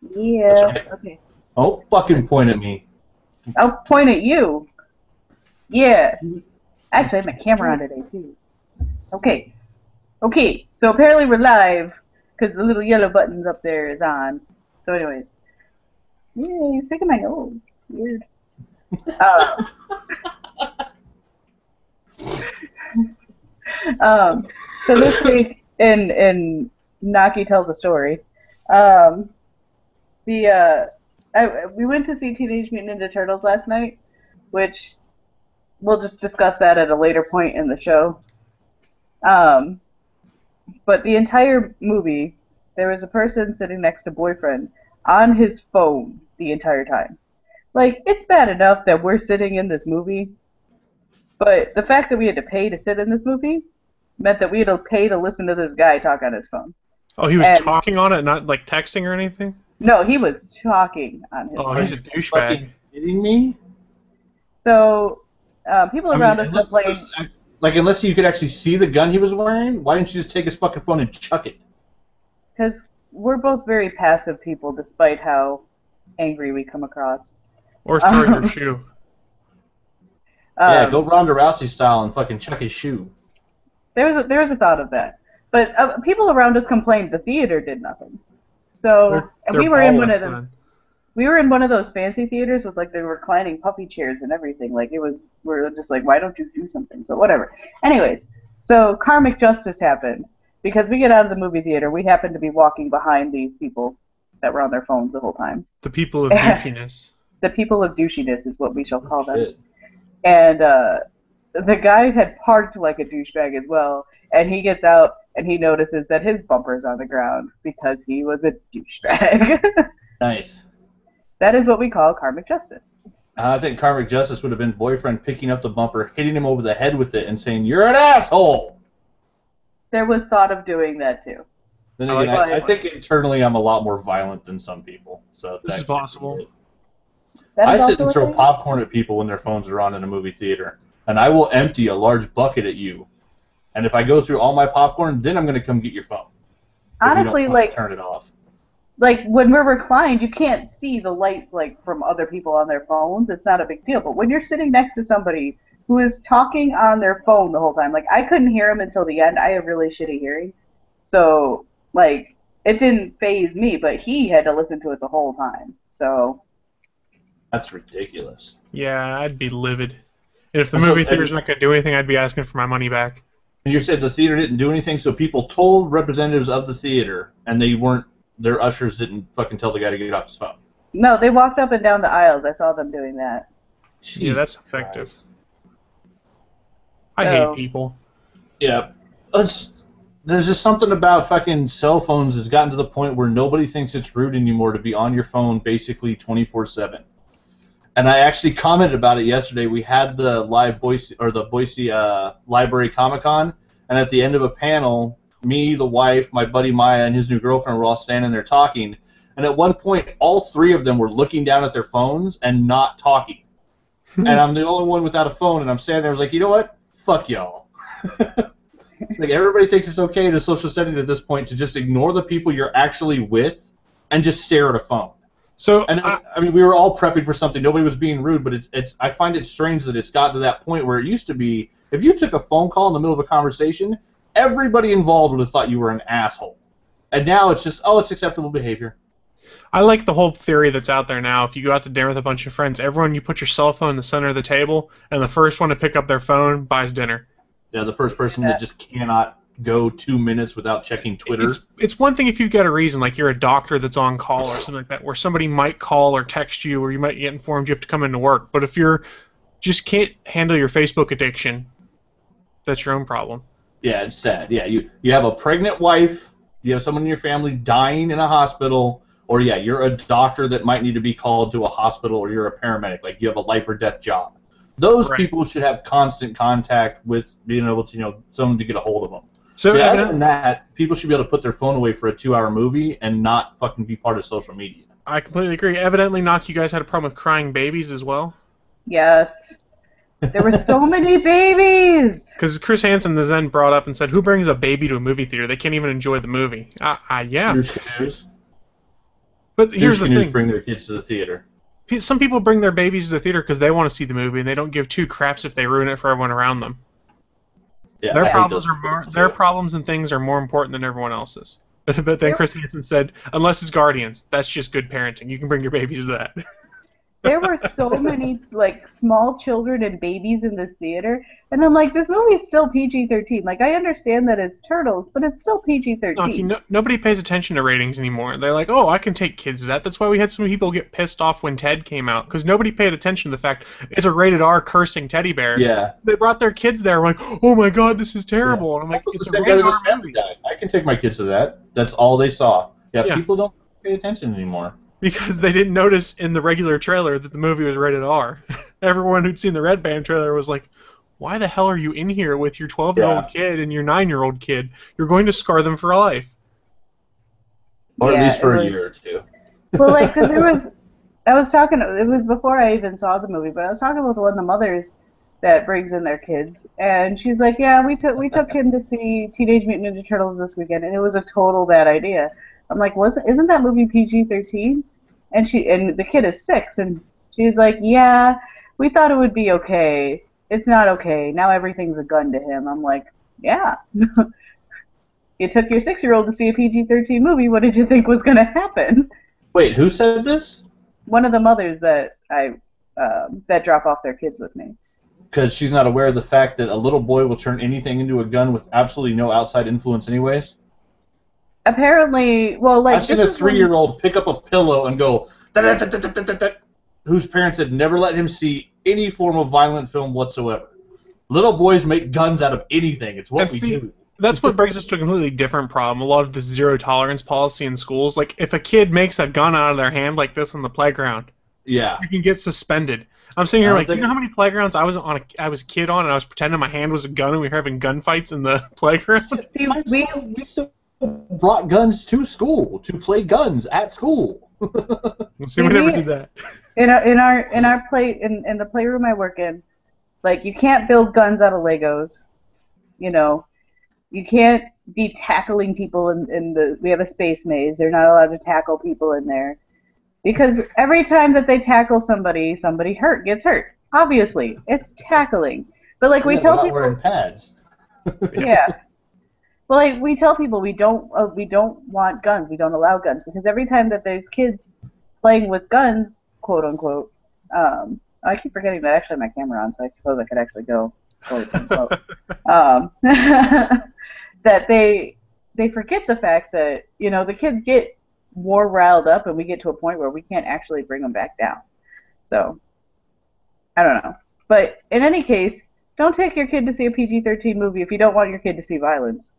That's Yeah. right. Okay. Oh, fucking point at me. I'll point at you. Yeah. Actually, I have my camera on today too. Okay. Okay. So apparently we're live because the little yellow button up there is on. So, anyways, yeah, he's picking my nose. Weird. Uh, so this week in Naki tells a story. Um, the we went to see Teenage Mutant Ninja Turtles last night, which we'll just discuss that at a later point in the show. Um, but the entire movie, there was a person sitting next to boyfriend on his phone the entire time. Like, it's bad enough that we're sitting in this movie, but the fact that we had to pay to sit in this movie meant that we had to pay to listen to this guy talk on his phone. Oh, he was And talking on it, not like texting or anything? no, he was talking on his Oh, phone. he's a Fucking douchebag. kidding me? So people around us complain. Unless you could actually see the gun he was wearing, why didn't you just take his fucking phone and chuck it? Because we're both very passive people, despite how angry we come across. Or throw your shoe. Yeah, go Ronda Rousey style and fucking chuck his shoe. There was a thought of that, but people around us complained. The theater did nothing. So and They're we were in one of ballless them. then. We were in one of those fancy theaters with like the reclining puffy chairs and everything. Like we're just like, why don't you do something? But whatever. Anyways, so karmic justice happened because we get out of the movie theater. We happen to be walking behind these people that were on their phones the whole time. The people of douchiness. The people of douchiness is what we shall call them. Shit. And the guy had parked like a douchebag as well. And he gets out and he notices that his bumper's on the ground because he was a douchebag. Nice. That is what we call karmic justice. I think karmic justice would have been boyfriend picking up the bumper, hitting him over the head with it, and saying, "You're an asshole." There was thought of doing that too. Then I again, like I think internally I'm a lot more violent than some people. So This is that could be possible. it. That I is sit also and a throw thing? popcorn at people when their phones are on in a movie theater, and I will empty a large bucket at you. And if I go through all my popcorn, then I'm going to come get your phone. If you don't Honestly, fucking like turn it off. when we're reclined, you can't see the lights like from other people on their phones. It's not a big deal. But when you're sitting next to somebody who is talking on their phone the whole time, like I couldn't hear him until the end. I have really shitty hearing, so like it didn't phase me. But he had to listen to it the whole time. So That's ridiculous. Yeah, I'd be livid. And if the And so- movie theater's not going to do anything, I'd be asking for my money back. And you said the theater didn't do anything, so people told representatives of the theater, and their ushers didn't fucking tell the guy to get off his phone. no, they walked up and down the aisles. I saw them doing that. Yeah, that's Jesus effective. Christ. I So- hate people. Yeah. There's just something about fucking cell phones that's gotten to the point where nobody thinks it's rude anymore to be on your phone basically 24/7. And I actually commented about it yesterday. We had the Boise Library Comic-Con, and at the end of a panel, me, the wife, my buddy Maya, and his new girlfriend were all standing there talking. And at one point, all three of them were looking down at their phones and not talking. And I'm the only one without a phone, and I'm standing there. I was like, you know what? Fuck y'all. It's like everybody thinks it's okay in a social setting at this point to just ignore the people you're actually with and just stare at a phone. So, And I mean, we were all prepping for something. Nobody was being rude, but it's. I find it strange that it's gotten to that point where it used to be, if you took a phone call in the middle of a conversation, everybody involved would have thought you were an asshole. And now it's just, it's acceptable behavior. I like the whole theory that's out there now. If you go out to dinner with a bunch of friends, everyone, you put your cell phone in the center of the table, and the first one to pick up their phone buys dinner. Yeah, the first person that just cannot go 2 minutes without checking Twitter. It's one thing if you've got a reason, like you're a doctor that's on call or something like that, where somebody might call or text you, or you might get informed you have to come into work. But if you're just can't handle your Facebook addiction, that's your own problem. Yeah, it's sad. Yeah, you have a pregnant wife, you have someone in your family dying in a hospital, or yeah, you're a doctor that might need to be called to a hospital, or you're a paramedic, like you have a life or death job. Those Right. people should have constant contact with being able to, someone to get a hold of them. So Yeah, other evident- than that, people should be able to put their phone away for a 2-hour movie and not fucking be part of social media. I completely agree. Evidently, Knock, you guys had a problem with crying babies as well. Yes, there were so many babies. Because Chris Hansen then brought up and said, "Who brings a baby to a movie theater? They can't even enjoy the movie." Yeah. Here's- But But here's the Douche thing. bring their kids to the theater. Some people bring their babies to the theater because they want to see the movie, and they don't give two craps if they ruin it for everyone around them. Yeah, Their problems and things are more important than everyone else's. But then Chris Hansen said, unless it's Guardians, that's just good parenting. You can bring your baby to that. There were so many like small children and babies in this theater, and I'm like, this movie is still PG-13. Like, I understand that it's Turtles, but it's still PG-13. Nobody pays attention to ratings anymore. They're like, oh, I can take kids to that. That's why we had so many people get pissed off when Ted came out, because nobody paid attention to the fact it's a rated R cursing teddy bear. Yeah. They brought their kids there, like, oh my god, this is terrible. Yeah. And I'm like, it's a rated R Family Guy. I can take my kids to that. That's all they saw. Yeah, people don't pay attention anymore. Because they didn't notice in the regular trailer that the movie was rated R. Everyone who'd seen the Red Band trailer was like, why the hell are you in here with your 12-year-old kid and your 9-year-old kid? You're going to scar them for life. Or at least for a year or two. Well, like, because it was before I even saw the movie, but I was talking with one of the mothers that brings in their kids, and she's like, yeah, we took him to see Teenage Mutant Ninja Turtles this weekend, and it was a total bad idea. I'm like, isn't that movie PG-13? And the kid is 6, and she's like, yeah, we thought it would be okay. It's not okay. Now everything's a gun to him. I'm like, yeah. You took your 6-year-old to see a PG-13 movie. What did you think was going to happen? Wait, who said this? One of the mothers that that drop off their kids with me. Because she's not aware of the fact that a little boy will turn anything into a gun with absolutely no outside influence anyways? Apparently, well, like... I've seen a 3-year-old pick up a pillow and go, da-da-da-da-da-da-da, whose parents had never let him see any form of violent film whatsoever. Little boys make guns out of anything. It's what we do. That's what brings us to a completely different problem. A lot of this zero-tolerance policy in schools. Like, if a kid makes a gun out of their hand like this on the playground, you can get suspended. I'm sitting here like, you know how many playgrounds I was a kid on, and I was pretending my hand was a gun, and we were having gunfights in the playground? See, we still brought guns to school to play guns at school. See, we never did that. In the playroom I work in, like, you can't build guns out of Legos. You know, you can't be tackling people we have a space maze. They're not allowed to tackle people in there. Because every time that they tackle somebody gets hurt. Obviously, it's tackling. But like we tell people, wearing pads. Yeah. Well, like we tell people we don't want guns. We don't allow guns because every time that there's kids playing with guns, quote unquote. I keep forgetting that I actually have my camera on, so I suppose I could actually go. That they forget the fact that the kids get more riled up, and we get to a point where we can't actually bring them back down. So, I don't know. But in any case, don't take your kid to see a PG-13 movie if you don't want your kid to see violence.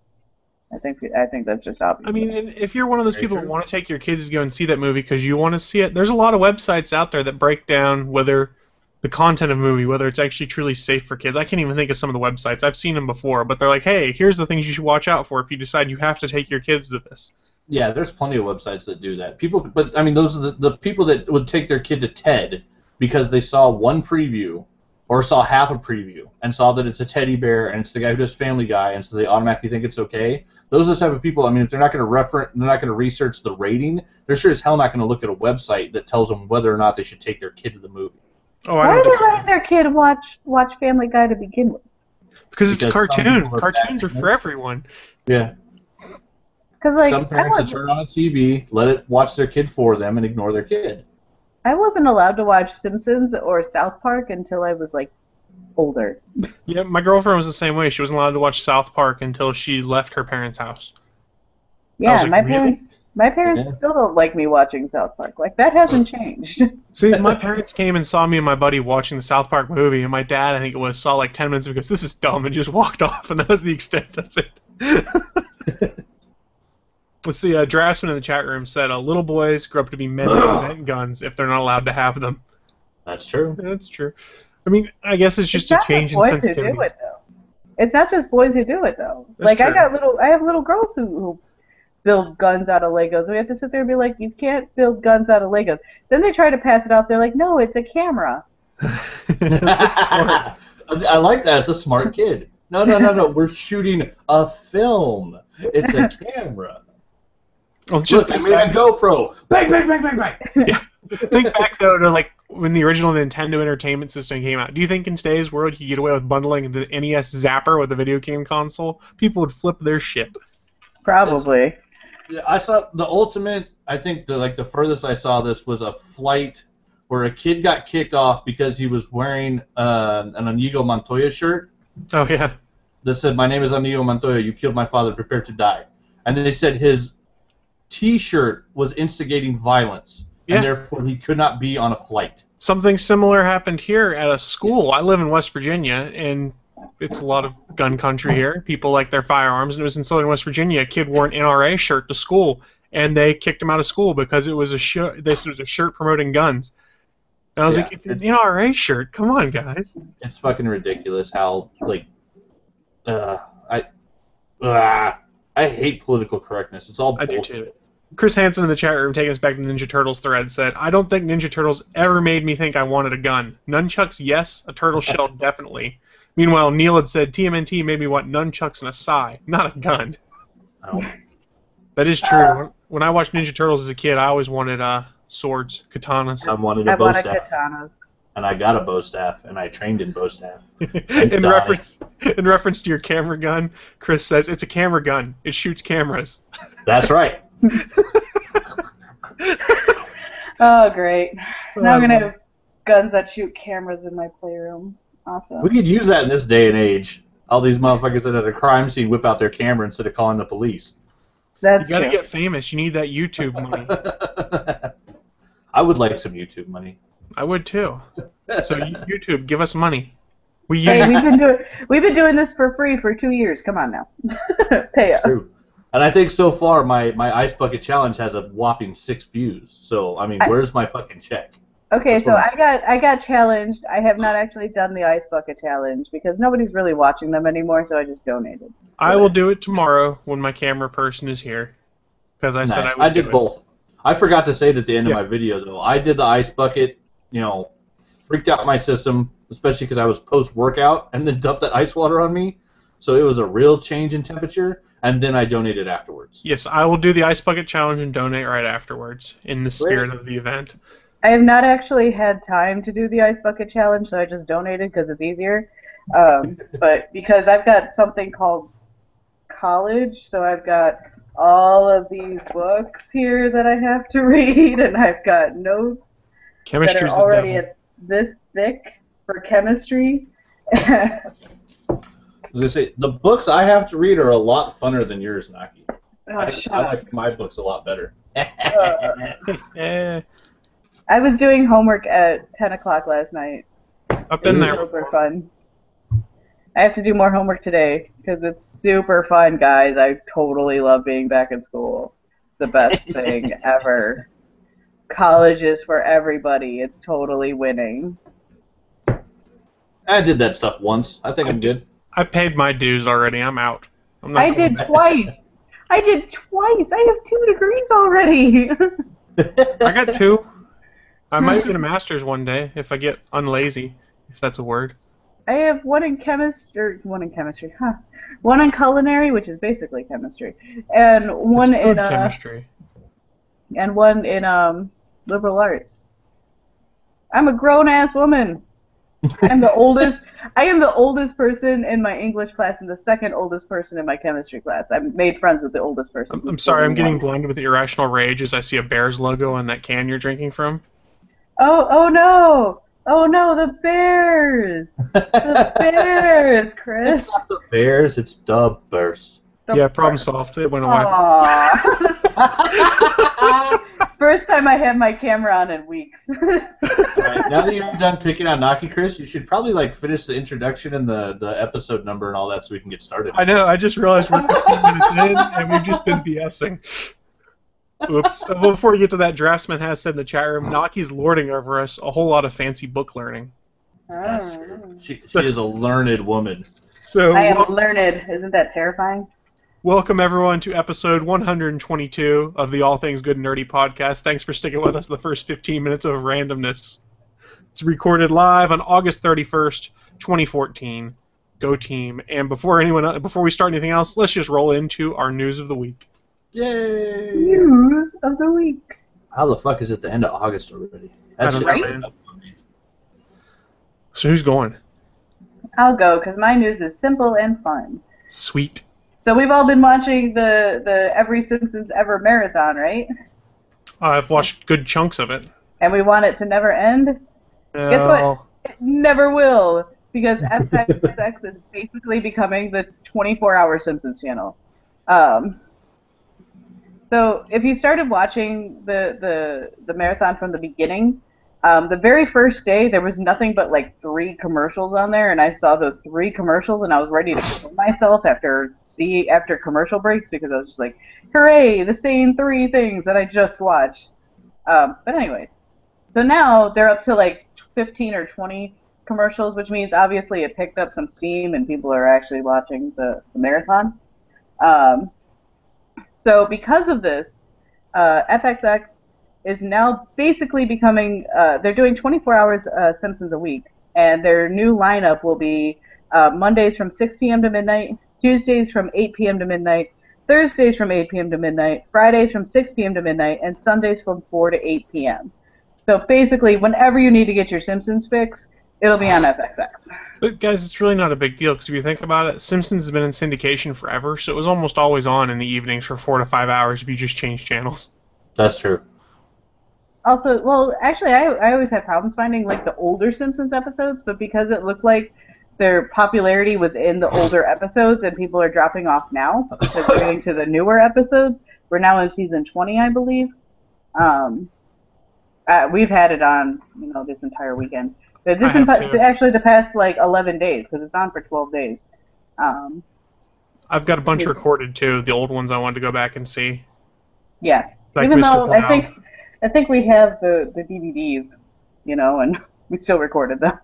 I think that's just obvious. I mean, if you're one of those people that want to take your kids to go and see that movie because you want to see it, there's a lot of websites out there that break down whether the content of a movie, whether it's actually truly safe for kids. I can't even think of some of the websites. I've seen them before, but they're like, hey, here's the things you should watch out for if you decide you have to take your kids to this. Yeah, there's plenty of websites that do that. But I mean, those are the people that would take their kid to TED because they saw one preview or saw half a preview and saw that it's a teddy bear and it's the guy who does Family Guy, and so they automatically think it's okay. Those are the type of people. I mean, if they're not going to research the rating, they're sure as hell not going to look at a website that tells them whether or not they should take their kid to the movie. Oh, why are they letting their kid watch Family Guy to begin with? Because it's a cartoon. Cartoons are for everyone. Yeah. Like, some parents that turn on a TV, let it watch their kid for them, and ignore their kid. I wasn't allowed to watch Simpsons or South Park until I was like older. Yeah, my girlfriend was the same way. She wasn't allowed to watch South Park until she left her parents' house. Yeah, like, my parents still don't like me watching South Park. Like, that hasn't changed. See, my parents came and saw me and my buddy watching the South Park movie, and my dad, I think it was, saw like 10 minutes and goes, "This is dumb," and just walked off, and that was the extent of it. Let's see, Draftsman in the chat room said, little boys grow up to be men with invent guns if they're not allowed to have them. That's true. That's true. I mean, I guess it's just a change in sensitivity. It's not just boys who do it, though. That's like, true. I have little girls who build guns out of Legos. We have to sit there and be like, you can't build guns out of Legos. Then they try to pass it off. They're like, no, it's a camera. That's smart. I like that. It's a smart kid. No. We're shooting a film. It's a camera. Well, just Look, I made a GoPro. Bang, bang, bang, bang, bang. Yeah. Think back though to like when the original Nintendo Entertainment System came out. Do you think in today's world you could get away with bundling the NES Zapper with a video game console? People would flip their shit. Probably. Yeah, I saw the ultimate. I think the furthest I saw this was a flight where a kid got kicked off because he was wearing an Inigo Montoya shirt Oh yeah. that said, "My name is Inigo Montoya. You killed my father. Prepare to die." And then they said his T-shirt was instigating violence, Yeah. and therefore he could not be on a flight. Something similar happened here at a school. I live in West Virginia, and it's a lot of gun country here. People like their firearms, and it was in southern West Virginia. A kid wore an NRA shirt to school, and they kicked him out of school because it was a shirt. They said it was a shirt promoting guns. And I was Yeah, like, it's an NRA shirt. Come on, guys. It's fucking ridiculous how I hate political correctness. It's all I do bullshit. too. Chris Hansen in the chat room, taking us back to the Ninja Turtles thread, said, I don't think Ninja Turtles ever made me think I wanted a gun. Nunchucks, yes. A turtle shell, definitely. Meanwhile, Neil had said, TMNT made me want nunchucks and a sai, not a gun. No. That is true. When I watched Ninja Turtles as a kid, I always wanted swords, katanas. I wanted I a bow wanted staff, katanas. and I got a bow staff, and I trained in bow staff. in reference to your camera gun, Chris says, it's a camera gun. It shoots cameras. That's right. Oh, great. Now I'm going to have guns that shoot cameras in my playroom. Awesome. We could use that in this day and age. All these motherfuckers that are at a crime scene whip out their camera instead of calling the police. That's You gotta true. get famous. You need that YouTube money. I would like some YouTube money. I would too. So YouTube, give us money. Hey, we've been doing this for free for 2 years. Come on now. Pay It's us. true. And I think so far my Ice Bucket Challenge has a whopping 6 views. So, I mean, where's my fucking check? Okay, That's so what I'm I got challenged. I have not actually done the Ice Bucket Challenge because nobody's really watching them anymore, so I just donated. I will do it tomorrow when my camera person is here. Because I said Nice. I would I did do it. both. I forgot to say it at the end Yeah. of my video, though. I did the Ice Bucket, freaked out my system, especially because I was post-workout, and then dumped that ice water on me. So it was a real change in temperature, and then I donated afterwards. Yes, I will do the Ice Bucket Challenge and donate right afterwards in the spirit of the event. I have not actually had time to do the Ice Bucket Challenge, so I just donated because it's easier. But because I've got something called college, so I've got all of these books here that I have to read, and I've got notes that Chemistry's are the already devil. at this thick for chemistry. I was gonna say, the books I have to read are a lot funner than yours, Naki. I like my books a lot better. Eh, I was doing homework at 10 o'clock last night. I've been there. Super fun. I have to do more homework today because it's super fun, guys. I totally love being back in school. It's the best thing ever. College is for everybody. It's totally winning. I did that stuff once. I think I'm good. I paid my dues already. I'm out. I'm not I going did back. twice. I have 2 degrees already. I got 2. I might get a master's one day if I get unlazy, if that's a word. I have one in chemistry, huh? One in culinary, which is basically chemistry, and one It's food in chemistry. and one in liberal arts. I'm a grown-ass woman. I'm the oldest. I am the oldest person in my English class and the second oldest person in my chemistry class. I've made friends with the oldest person. I'm who's sorry, I'm 41. getting blinded with irrational rage as I see a Bears logo on that can you're drinking from. Oh no! Oh no! The Bears! The Bears, Chris. It's not the Bears, it's the Bears. The Yeah, problem Bears. solved. It went away. Aw. First time I have my camera on in weeks. Right, now that you're done picking on Naki, Chris, you should probably finish the introduction and the episode number and all that so we can get started. I know, I just realized we're 15 minutes in and we've just been BSing. Oops. Before we get to that, Draftsman has said in the chat room, Naki's lording over us a whole lot of fancy book learning. That's true. She is a learned woman. So I am learned. Isn't that terrifying? welcome everyone to episode 122 of the All Things Good and Nerdy podcast. Thanks for sticking with us the first 15 minutes of randomness. It's recorded live on August 31st, 2014. Go team. And before we start anything else, let's just roll into our news of the week. Yay! News of the week. How the fuck is it the end of August already? That I don't shit's know, so man. funny. So who's going? I'll go because my news is simple and fun. Sweet. So we've all been watching the Every Simpsons Ever marathon, right? I've watched good chunks of it. And we want it to never end. Guess what? It never will, because FXX is basically becoming the 24-hour Simpsons channel. So if you started watching the marathon from the beginning, the very first day there was nothing but like 3 commercials on there, and I saw those 3 commercials and I was ready to kill myself after commercial breaks because I was just like, hooray, the same 3 things that I just watched. But anyway, so now they're up to like 15 or 20 commercials, which means obviously it picked up some steam and people are actually watching the marathon. So because of this, FXX is now basically becoming, they're doing 24 hours Simpsons a week, and their new lineup will be Mondays from 6 p.m. to midnight, Tuesdays from 8 p.m. to midnight, Thursdays from 8 p.m. to midnight, Fridays from 6 p.m. to midnight, and Sundays from 4 to 8 p.m. So basically, whenever you need to get your Simpsons fix, it'll be on FXX. But guys, it's really not a big deal because if you think about it, Simpsons has been in syndication forever, so it was almost always on in the evenings for 4 to 5 hours if you just change channels. That's true. Also, well, actually, I always had problems finding like the older Simpsons episodes, but because it looked like their popularity was in the older episodes and people are dropping off now because they're getting to the newer episodes. We're now in season 20, I believe. We've had it on, this entire weekend. Actually, the past like 11 days because it's on for 12 days. I've got a bunch recorded too. The old ones I wanted to go back and see. Yeah, Like even Mr. though Plow. I think we have the DVDs, and we still recorded them.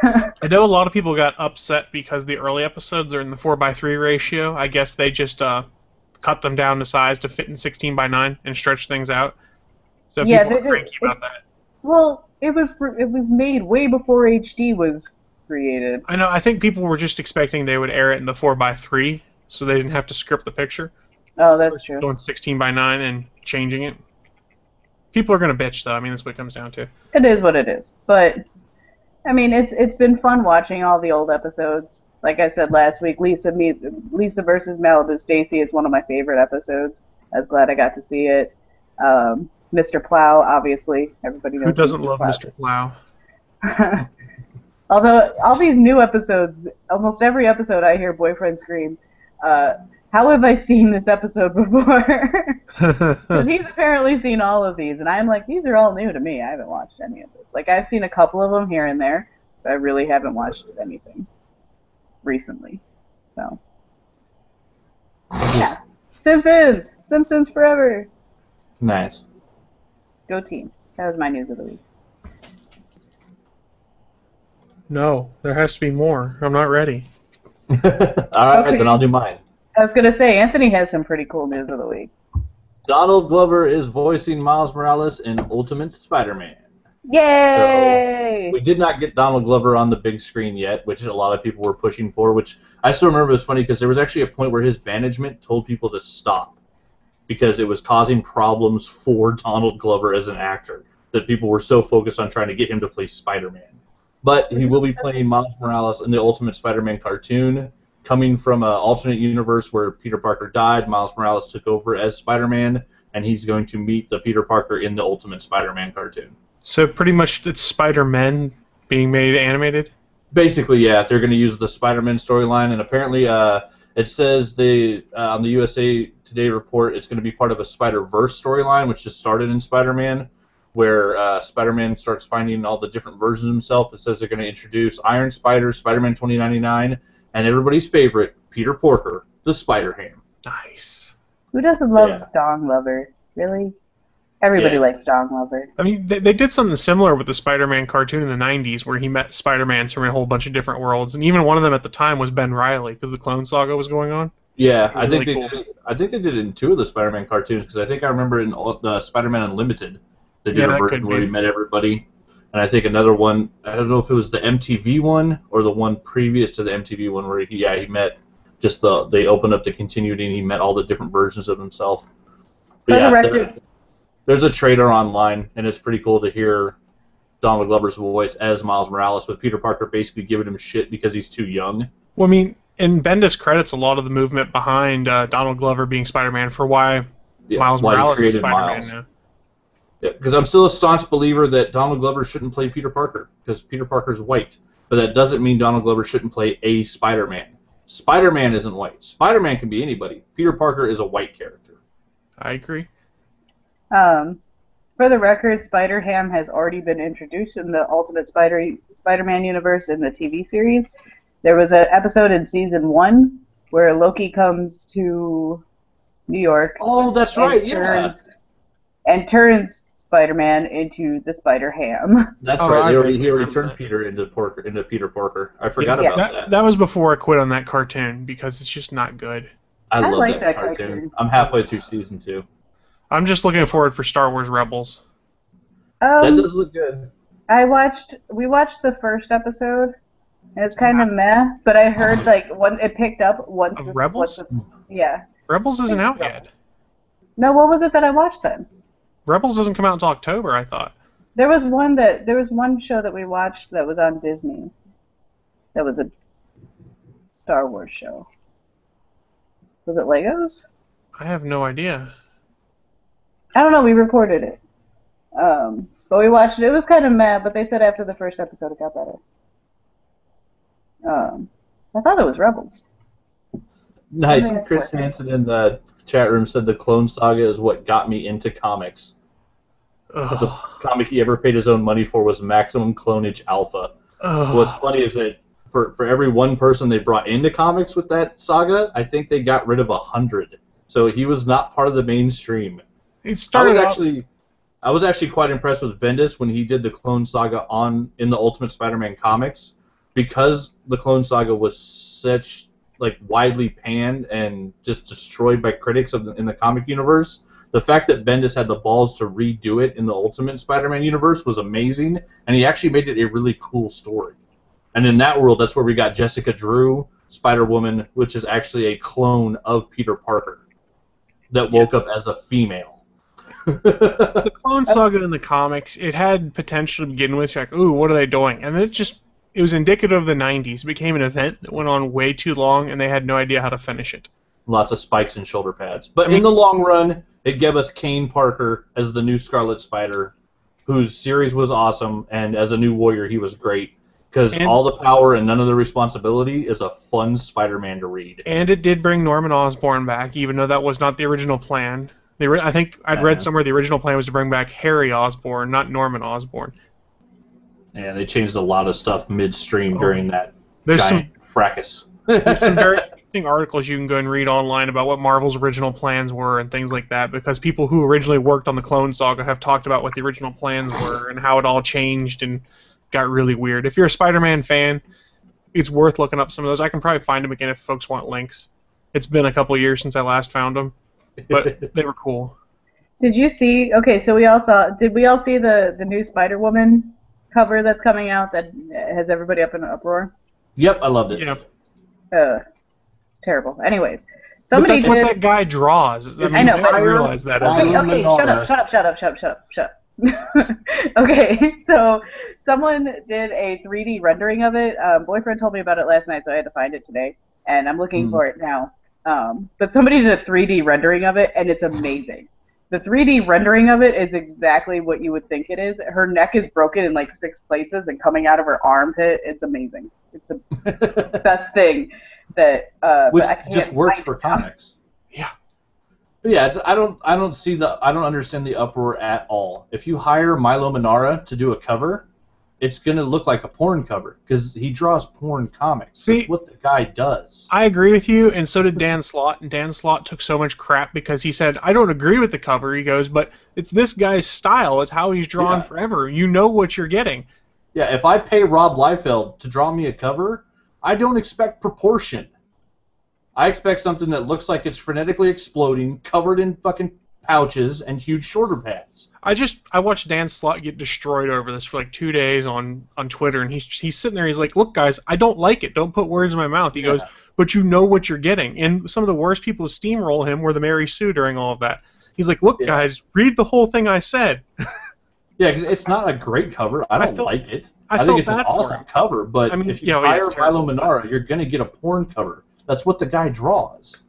I know a lot of people got upset because the early episodes are in the 4:3 ratio. I guess they just cut them down to size to fit in 16:9 and stretch things out. So Yeah, people are cranky about that. Well, it was made way before HD was created. I know. I think people were just expecting they would air it in the 4:3, so they didn't have to script the picture. Oh, that's true. Going 16:9 and changing it. People are gonna bitch, though. I mean, that's what it comes down to. It is what it is. But I mean, it's been fun watching all the old episodes. Like I said last week, Lisa versus Malibu Stacy is one of my favorite episodes. I was glad I got to see it. Mr. Plow, obviously, everybody knows. Who doesn't Mr. love Plow. Mr. Plow? Although all these new episodes, almost every episode I hear boyfriend scream, how have I seen this episode before? Because he's apparently seen all of these, and I'm like, these are all new to me. I haven't watched any of this. Like, I've seen a couple of them here and there, but I really haven't watched anything recently. So, yeah. Simpsons forever. Nice. Go team. That was my news of the week. No, there has to be more. I'm not ready. All right, Okay. then I'll do mine. I was going to say, Anthony has some pretty cool news of the week. Donald Glover is voicing Miles Morales in Ultimate Spider-Man. Yay! We did not get Donald Glover on the big screen yet, which a lot of people were pushing for, which I still remember was funny because there was actually a point where his management told people to stop because it was causing problems for Donald Glover as an actor, that people were so focused on trying to get him to play Spider-Man. But he will be playing Miles Morales in the Ultimate Spider-Man cartoon, coming from an alternate universe where Peter Parker died. Miles Morales took over as Spider-Man, and he's going to meet the Peter Parker in the Ultimate Spider-Man cartoon. So pretty much it's Spider-Man being made animated? Basically, yeah. They're going to use the Spider-Man storyline, and apparently it says on the USA Today report it's going to be part of a Spider-Verse storyline, which just started in Spider-Man, where Spider-Man starts finding all the different versions of himself. It says they're going to introduce Iron Spider, Spider-Man 2099, and everybody's favorite, Peter Porker, the Spider-Ham. Nice. Who doesn't love Yeah. Dong Lover? Really? Everybody Yeah. likes Dong Lover. I mean, they did something similar with the Spider-Man cartoon in the 90s where he met Spider-Man from a whole bunch of different worlds, and even one of them at the time was Ben Reilly because the Clone Saga was going on. Yeah, It was really cool. I think they did it in 2 of the Spider-Man cartoons, because I think I remember in the Spider-Man Unlimited, they did Yeah, a that version could where be. he met everybody. And I think another one, I don't know if it was the MTV one or the one previous to the MTV one where he met they opened up the continuity and he met all the different versions of himself. For the record, there's a trailer online, and it's pretty cool to hear Donald Glover's voice as Miles Morales, with Peter Parker basically giving him shit because he's too young. Well, I mean, and Bendis credits a lot of the movement behind Donald Glover being Spider-Man for why Miles Morales is Spider-Man now. Yeah, because I'm still a staunch believer that Donald Glover shouldn't play Peter Parker, because Peter Parker's white. But that doesn't mean Donald Glover shouldn't play a Spider-Man. Spider-Man isn't white. Spider-Man can be anybody. Peter Parker is a white character. I agree. For the record, Spider-Ham has already been introduced in the Ultimate Spider-Man universe in the TV series. There was an episode in season 1 where Loki comes to New York. Oh, that's right, yeah. And turns Spider-Man into the Spider-Ham. That's right. He already turned Peter into Peter Parker. I forgot about that. That was before I quit on that cartoon because it's just not good. I love like that cartoon. I'm halfway through season 2. I'm just looking forward for Star Wars Rebels. That does look good. We watched the first episode, and it's kind of meh. But I heard it picked up once. Rebels? Yeah. Rebels isn't out yet. No, what was it that I watched then? Rebels doesn't come out until October, I thought. There was one show that we watched that was on Disney. That was a Star Wars show. Was it Legos? I have no idea. I don't know. We recorded it, but we watched it. It was kind of meh, but they said after the first episode it got better. I thought it was Rebels. Nice. Chris Hansen in the chat room said the Clone Saga is what got me into comics. Ugh. The comic he ever paid his own money for was Maximum Clonage Alpha. What's funny is that for every one person they brought into comics with that saga, I think they got rid of 100. So he was not part of the mainstream. I was actually quite impressed with Bendis when he did the Clone Saga in the Ultimate Spider-Man comics, because the Clone Saga was such widely panned and just destroyed by critics in the comic universe. The fact that Bendis had the balls to redo it in the Ultimate Spider-Man universe was amazing, and he actually made it a really cool story. And in that world, that's where we got Jessica Drew, Spider-Woman, which is actually a clone of Peter Parker that woke up as a female. The Clone Saga in the comics, it had potential to begin with. Like, ooh, what are they doing? And it was indicative of the 90s. It became an event that went on way too long, and they had no idea how to finish it. Lots of spikes and shoulder pads. But in the long run, it gave us Kane Parker as the new Scarlet Spider, whose series was awesome, and as a new warrior, he was great. Because all the power and none of the responsibility is a fun Spider-Man to read. And it did bring Norman Osborn back, even though that was not the original plan. I think I'd read somewhere the original plan was to bring back Harry Osborn, not Norman Osborn. Yeah, they changed a lot of stuff midstream during that giant fracas. There's some very interesting articles you can go and read online about what Marvel's original plans were and things like that, because people who originally worked on the Clone Saga have talked about what the original plans were and how it all changed and got really weird. If you're a Spider-Man fan, it's worth looking up some of those. I can probably find them again if folks want links. It's been a couple years since I last found them, but they were cool. Did you see? Okay, so we all saw. Did we all see the new Spider-Woman cover that's coming out that has everybody up in an uproar? Yep, I loved it. Yeah. It's terrible. Anyways, somebody but that's what that guy draws. I know. I realize that. Okay, shut up. Okay, so someone did a 3D rendering of it. Boyfriend told me about it last night, so I had to find it today, and I'm looking for it now. But somebody did a 3D rendering of it, and it's amazing. The 3D rendering of it is exactly what you would think it is. Her neck is broken in 6 places and coming out of her armpit. It's amazing. It's the best thing that. Which just works for comics. Yeah. But yeah, I don't understand the uproar at all. If you hire Milo Manara to do a cover, it's going to look like a porn cover because he draws porn comics. See, that's what the guy does. I agree with you, and so did Dan Slott. And Dan Slott took so much crap because he said, I don't agree with the cover. He goes, but it's this guy's style. It's how he's drawn forever. You know what you're getting. Yeah, if I pay Rob Liefeld to draw me a cover, I don't expect proportion. I expect something that looks like it's frenetically exploding, covered in fucking pouches and huge shoulder pads. I watched Dan Slott get destroyed over this for 2 days on Twitter, and he's sitting there. He's like, "Look, guys, I don't like it. Don't put words in my mouth." He goes, "But you know what you're getting." And some of the worst people to steamroll him were the Mary Sue during all of that. He's like, look, Yeah. guys, read the whole thing I said. Yeah, 'cause it's not a great cover. I don't like it. I think felt it's an bad for awesome him. cover, but I mean, if you yeah, hire it's terrible, Milo Manara, you're going to get a porn cover. That's what the guy draws.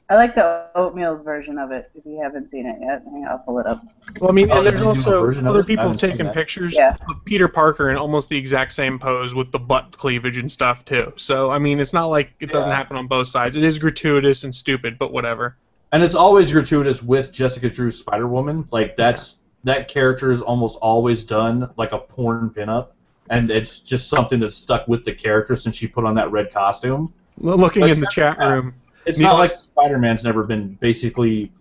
I like the Oatmeal's version of it. If you haven't seen it yet, hang on, I'll pull it up. Well, I mean, Oh, and there's did you do a also version of other it? I people have haven't seen taken that. pictures Yeah. of Peter Parker in almost the exact same pose with the butt cleavage and stuff too. So I mean, it's not like it doesn't Yeah. happen on both sides. It is gratuitous and stupid, but whatever. And it's always gratuitous with Jessica Drew's Spider-Woman. Like, that character is almost always done like a porn pinup, and it's just something that's stuck with the character since she put on that red costume. Looking Like, in the chat room, It's Neil not like is- Spider-Man's never been basically,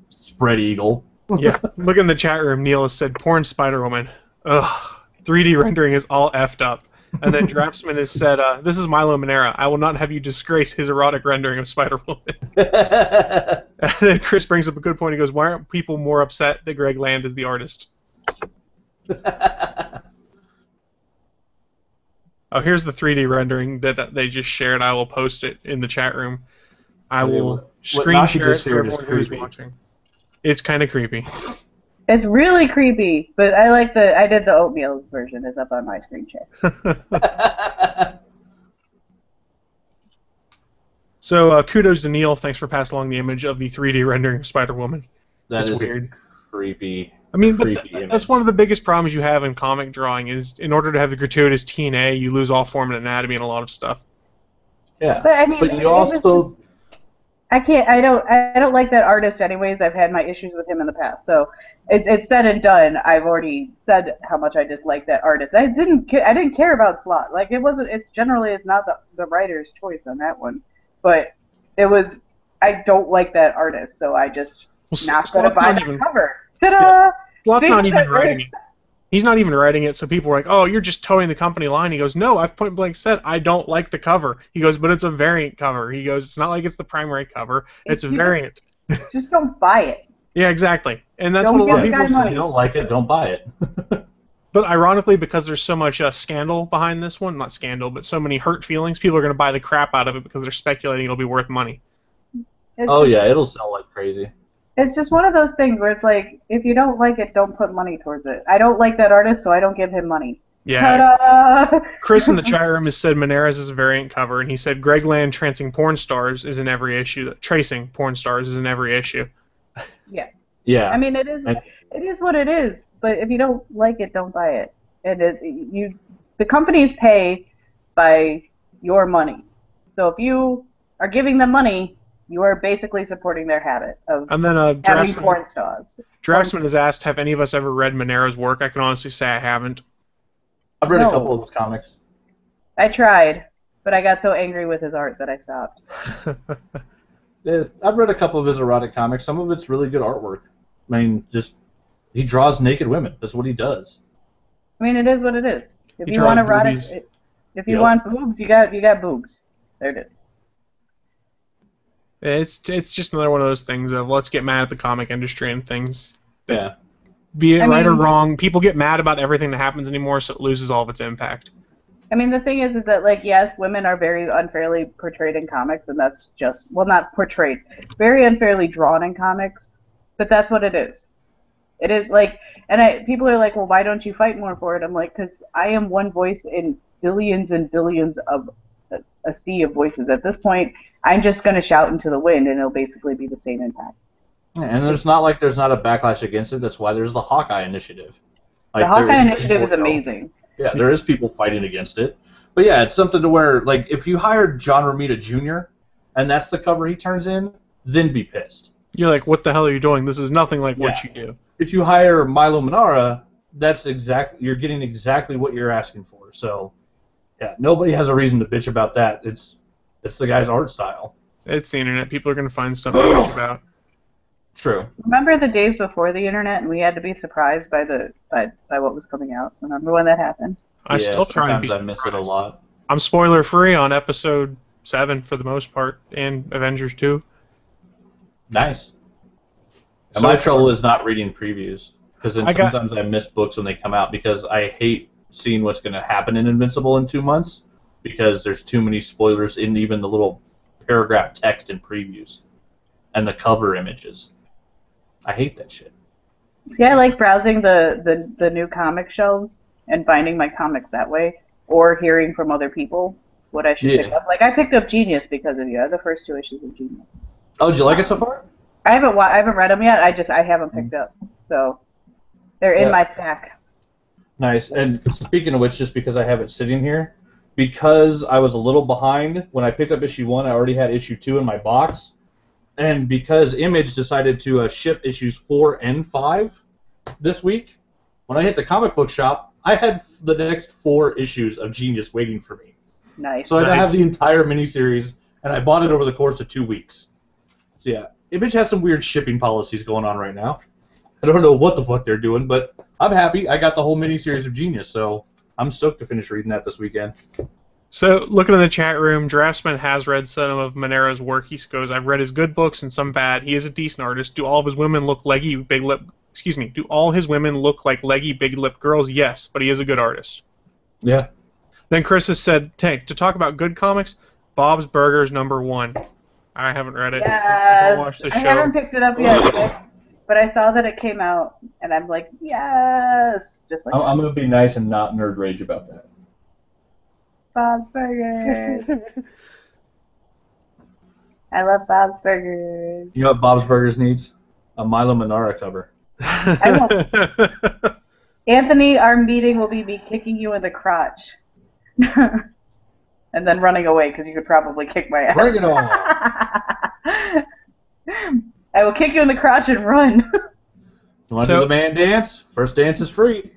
spread eagle. yeah. Look in the chat room. Neil has said, "Porn Spider-Woman." Ugh. 3D rendering is all effed up. And then Draftsman has said, "This is Milo Manara. I will not have you disgrace his erotic rendering of Spider-Woman." And then Chris brings up a good point. He goes, "Why aren't people more upset that Greg Land is the artist?" Oh, here's the 3D rendering that they just shared. I will post it in the chat room. I Okay, will what screen Naki share it just for shared is everyone who's creepy. watching. It's kind of creepy. It's really creepy, but I did the Oatmeal's version. It's up on my screen share. So kudos to Neil. Thanks for passing along the image of the 3D rendering of Spider-Woman. That That's is weird. creepy. I mean, but Creepy that's image. one of the biggest problems you have in comic drawing is in order to have the gratuitous TNA, you lose all form and anatomy and a lot of stuff. Yeah. But I mean, But it you was also... just- I can't. I don't like that artist. Anyways, I've had my issues with him in the past. So it's said and done. I've already said how much I dislike that artist. I didn't care about Slott. Like it wasn't. It's not the writer's choice on that one, but it was. I don't like that artist, so I just not gonna Slott's buy not that even- cover. Ta-da! Yeah. Slott's See, not even that writing works. it. He's not even writing it, so people were like, "Oh, you're just towing the company line." He goes, "No, I've point blank said I don't like the cover." He goes, "But it's a variant cover." He goes, "It's not like it's the primary cover. It's a You variant." Just don't buy it. Yeah, exactly. And that's Don't what a lot of give the people guy say. If money. you don't like it, don't buy it. But ironically, because there's so much scandal behind this one, not scandal, but so many hurt feelings, people are going to buy the crap out of it because they're speculating it'll be worth money. It's Oh, just, yeah, it'll sell like crazy. It's just one of those things where it's like, if you don't like it, don't put money towards it. I don't like that artist, so I don't give him money. Yeah. Ta-da! Chris in the chat room has said Monera's is a variant cover, and he said Greg Land tracing porn stars is in every issue. Tracing porn stars is in every issue. Yeah. I mean, it is what it is. But if you don't like it, don't buy it. And the companies pay by your money. So if you are giving them money, you are basically supporting their habit of And then having porn stars. Draftsman has asked, have any of us ever read Monera's work? I can honestly say I haven't. I've read No. a couple of his comics. I tried, but I got so angry with his art that I stopped. Yeah, I've read a couple of his erotic comics. Some of it's really good artwork. I mean, just he draws naked women. That's what he does. I mean, it is what it is. If He you want draws erotic, boobies. if you Yep. want boobs, you got boobs. There it is. It's just another one of those things of let's get mad at the comic industry and things. Yeah. Be it I right or mean- wrong, people get mad about everything that happens anymore, so it loses all of its impact. I mean, the thing is that, like, yes, women are very unfairly portrayed in comics, and that's just, well, not portrayed, very unfairly drawn in comics, but that's what it is. It is, like, and people are like, well, why don't you fight more for it? I'm like, because I am one voice in billions and billions of a sea of voices. At this point, I'm just going to shout into the wind, and it'll basically be the same impact. And there's not like there's not a backlash against it. That's why there's the Hawkeye Initiative. The Like, Hawkeye there Initiative is people, amazing. Yeah, there is people fighting against it. But yeah, it's something to where, like, if you hired John Romita Jr. and that's the cover he turns in, then be pissed. You're like, what the hell are you doing? This is nothing like what you Yeah. do. If you hire Milo Manara, you're getting exactly what you're asking for. So, yeah, nobody has a reason to bitch about that. It's the guy's art style. It's the internet. People are going to find stuff to bitch about. True. Remember the days before the internet, and we had to be surprised by what was coming out? Remember when that happened? I still try and sometimes be I miss it a surprised. lot. I'm spoiler free on episode 7 for the most part, and Avengers 2. Nice. And So my far. trouble is not reading previews, because then I got- sometimes I miss books when they come out because I hate seeing what's going to happen in Invincible in 2 months because there's too many spoilers in even the little paragraph text in previews and the cover images. I hate that shit. See, I like browsing the new comic shelves and finding my comics that way, or hearing from other people what I should pick up. Like, I picked up Genius because of you. I have the first 2 issues of Genius. Oh, did you like it so far? I haven't read them yet. I haven't picked up, so they're in my stack. Nice. And speaking of which, just because I have it sitting here, because I was a little behind when I picked up issue 1, I already had issue 2 in my box, and because Image decided to ship issues 4 and 5 this week, when I hit the comic book shop, I had the next 4 issues of Genius waiting for me. Nice. So I have the entire miniseries, and I bought it over the course of 2 weeks. So yeah, Image has some weird shipping policies going on right now. I don't know what the fuck they're doing, but I'm happy. I got the whole miniseries of Genius, so I'm stoked to finish reading that this weekend. So, looking in the chat room, Draftsman has read some of Monero's work. He goes, I've read his good books and some bad. He is a decent artist. Do all of his women look leggy, big lip... Excuse me. Do all his women look like leggy, big lip girls? Yes, but he is a good artist. Yeah. Then Chris has said, hey, to talk about good comics, Bob's Burgers #1. I haven't read it. Yes. I haven't picked it up yet, but I saw that it came out, and I'm like, yes. Just like I'm going to be nice and not nerd rage about that. Bob's Burgers. I love Bob's Burgers. You know what Bob's Burgers needs? A Milo Manara cover. I will. Anthony, our meeting will be me kicking you in the crotch. And then running away, because you could probably kick my ass. Bring it on! I will kick you in the crotch and run. You want to do the man dance? First dance is free.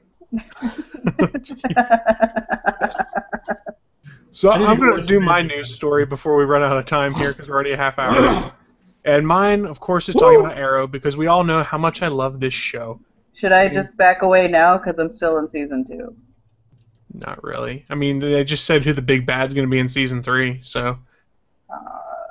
So I'm going to do my news story before we run out of time here, because we're already a half hour. And mine, of course, is talking about Arrow, because we all know how much I love this show. Should I just back away now, because I'm still in Season 2? Not really. I mean, they just said who the big bad's going to be in Season 3, so...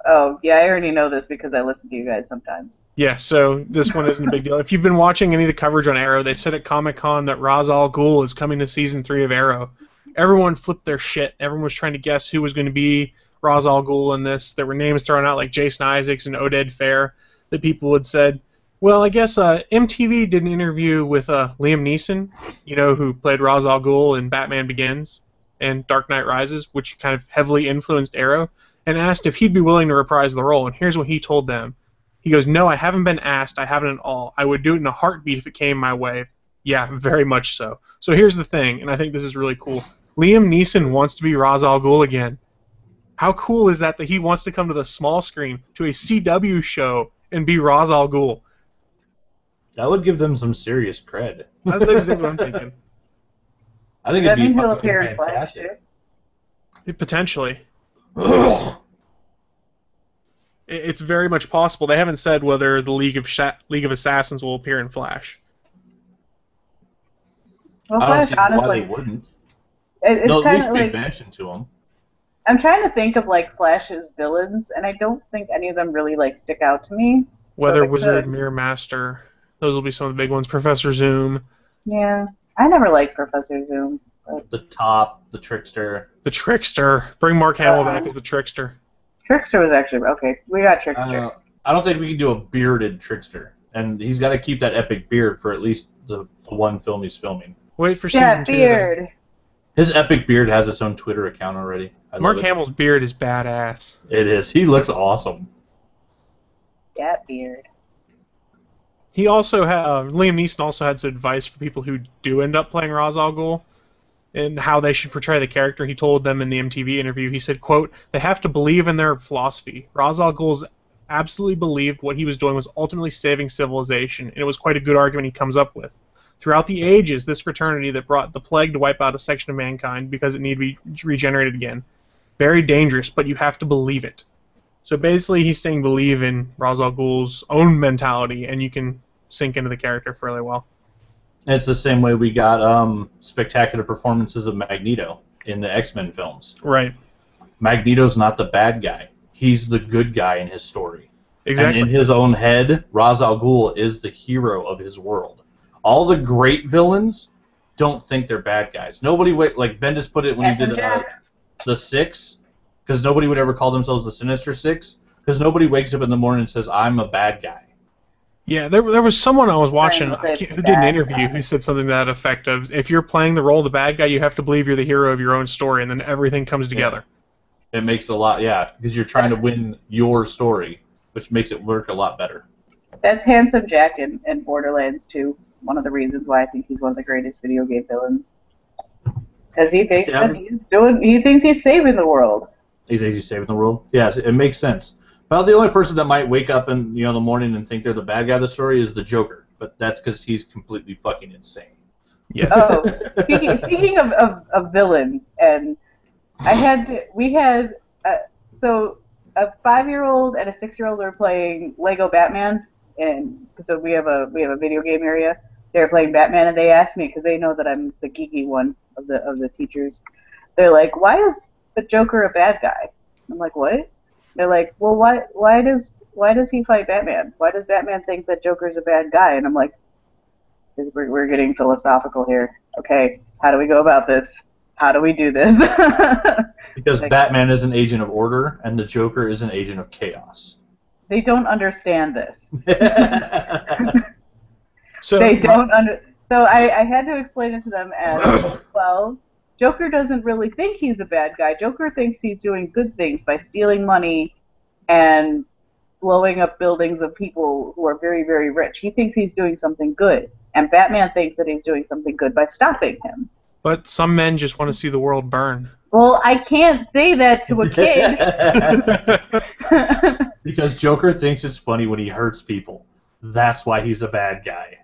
Oh, yeah, I already know this because I listen to you guys sometimes. Yeah, so this one isn't a big deal. If you've been watching any of the coverage on Arrow, they said at Comic-Con that Ra's al Ghul is coming to Season 3 of Arrow. Everyone flipped their shit. Everyone was trying to guess who was going to be Ra's al Ghul in this. There were names thrown out like Jason Isaacs and Oded Fair that people had said, well, I guess MTV did an interview with Liam Neeson, you know, who played Ra's al Ghul in Batman Begins and Dark Knight Rises, which kind of heavily influenced Arrow, and asked if he'd be willing to reprise the role. And here's what he told them. He goes, no, I haven't been asked. I haven't at all. I would do it in a heartbeat if it came my way. Yeah, very much so. So here's the thing, and I think this is really cool. Liam Neeson wants to be Ra's al Ghul again. How cool is that he wants to come to the small screen, to a CW show, and be Ra's al Ghul? That would give them some serious cred. That's exactly what I'm thinking. I think it'd be he'll appear in Flash, fantastic. Potentially. It's very much possible. They haven't said whether the League of Assassins will appear in Flash. Well, I don't Flash, see honestly, why they wouldn't. It's They'll at kind least of be like, mentioned to them. I'm trying to think of like Flash's villains, and I don't think any of them really like stick out to me. Weather So Wizard, Mirror Master, those will be some of the big ones. Professor Zoom. Yeah, I never liked Professor Zoom. But The Top, the Trickster. The Trickster. Bring Mark Hamill back as the Trickster. Trickster was actually okay. We got Trickster. I don't think we can do a bearded Trickster, and he's got to keep that epic beard for at least the one film he's filming. Wait for Yeah, season 2. beard. Then. His epic beard has its own Twitter account already. Mark Hamill's beard is badass. It is. He looks awesome. Yeah, beard. He also had Liam Neeson also had some advice for people who do end up playing Ra's al Ghul and how they should portray the character. He told them in the MTV interview, he said, quote, they have to believe in their philosophy. Ra's al Ghul absolutely believed what he was doing was ultimately saving civilization, and it was quite a good argument he comes up with. Throughout the ages, this fraternity that brought the plague to wipe out a section of mankind because it needed to be regenerated again. Very dangerous, but you have to believe it. So basically he's saying believe in Ra's al Ghul's own mentality, and you can sink into the character fairly well. And it's the same way we got spectacular performances of Magneto in the X-Men films. Right. Magneto's not the bad guy. He's the good guy in his story. Exactly. And in his own head, Ra's al Ghul is the hero of his world. All the great villains don't think they're bad guys. Nobody, like Bendis put it when he did the Six, because nobody would ever call themselves the Sinister Six, because nobody wakes up in the morning and says, I'm a bad guy. Yeah, there was someone I was watching Right, with who the did an bad interview guy. who said something to that effect of, if you're playing the role of the bad guy, you have to believe you're the hero of your own story, and then everything comes together. It makes a lot, because you're trying to win your story, which makes it work a lot better. That's Handsome Jack in Borderlands 2. One of the reasons why I think he's one of the greatest video game villains. Because he thinks that he thinks he's saving the world. He thinks he's saving the world? Yes, it makes sense. Well, the only person that might wake up in the morning and think they're the bad guy of the story is the Joker, but that's because he's completely fucking insane. Yes. Oh, speaking of villains, and we had so a 5-year-old and a 6-year-old were playing Lego Batman, and so we have a video game area. They were playing Batman, and they asked me because they know that I'm the geeky one of the teachers. They're like, "Why is the Joker a bad guy?" I'm like, "What?" They're like, "Well, why does he fight Batman? Why does Batman think that Joker's a bad guy?" And I'm like, we're getting philosophical here. Okay, how do we go about this? How do we do this? Because Batman is an agent of order, and the Joker is an agent of chaos. They don't understand this. So They don't So I had to explain it to them as, well, Joker doesn't really think he's a bad guy. Joker thinks he's doing good things by stealing money and blowing up buildings of people who are very, very rich. He thinks he's doing something good. And Batman thinks that he's doing something good by stopping him. But some men just want to see the world burn. Well, I can't say that to a kid. Because Joker thinks it's funny when he hurts people. That's why he's a bad guy.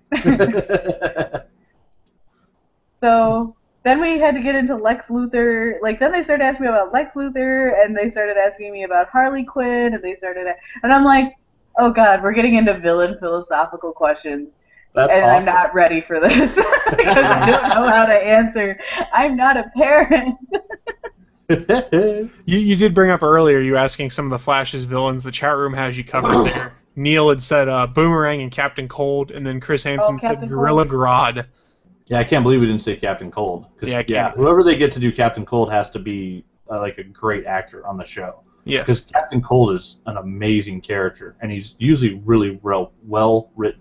So then we had to get into Lex Luthor. Like, then they started asking me about Lex Luthor, and they started asking me about Harley Quinn, and I'm like, oh god, we're getting into villain philosophical questions. That's and awesome. I'm not ready for this because I don't know how to answer. I'm not a parent. You did bring up earlier, you asking some of the Flash's villains. The chat room has you covered there. Neil had said Boomerang and Captain Cold, and then Chris Hansen said Captain Gorilla Cold. Grodd. Yeah, I can't believe we didn't say Captain Cold. Yeah, Whoever they get to do Captain Cold has to be like a great actor on the show. Yes. Because Captain Cold is an amazing character, and he's usually really well written.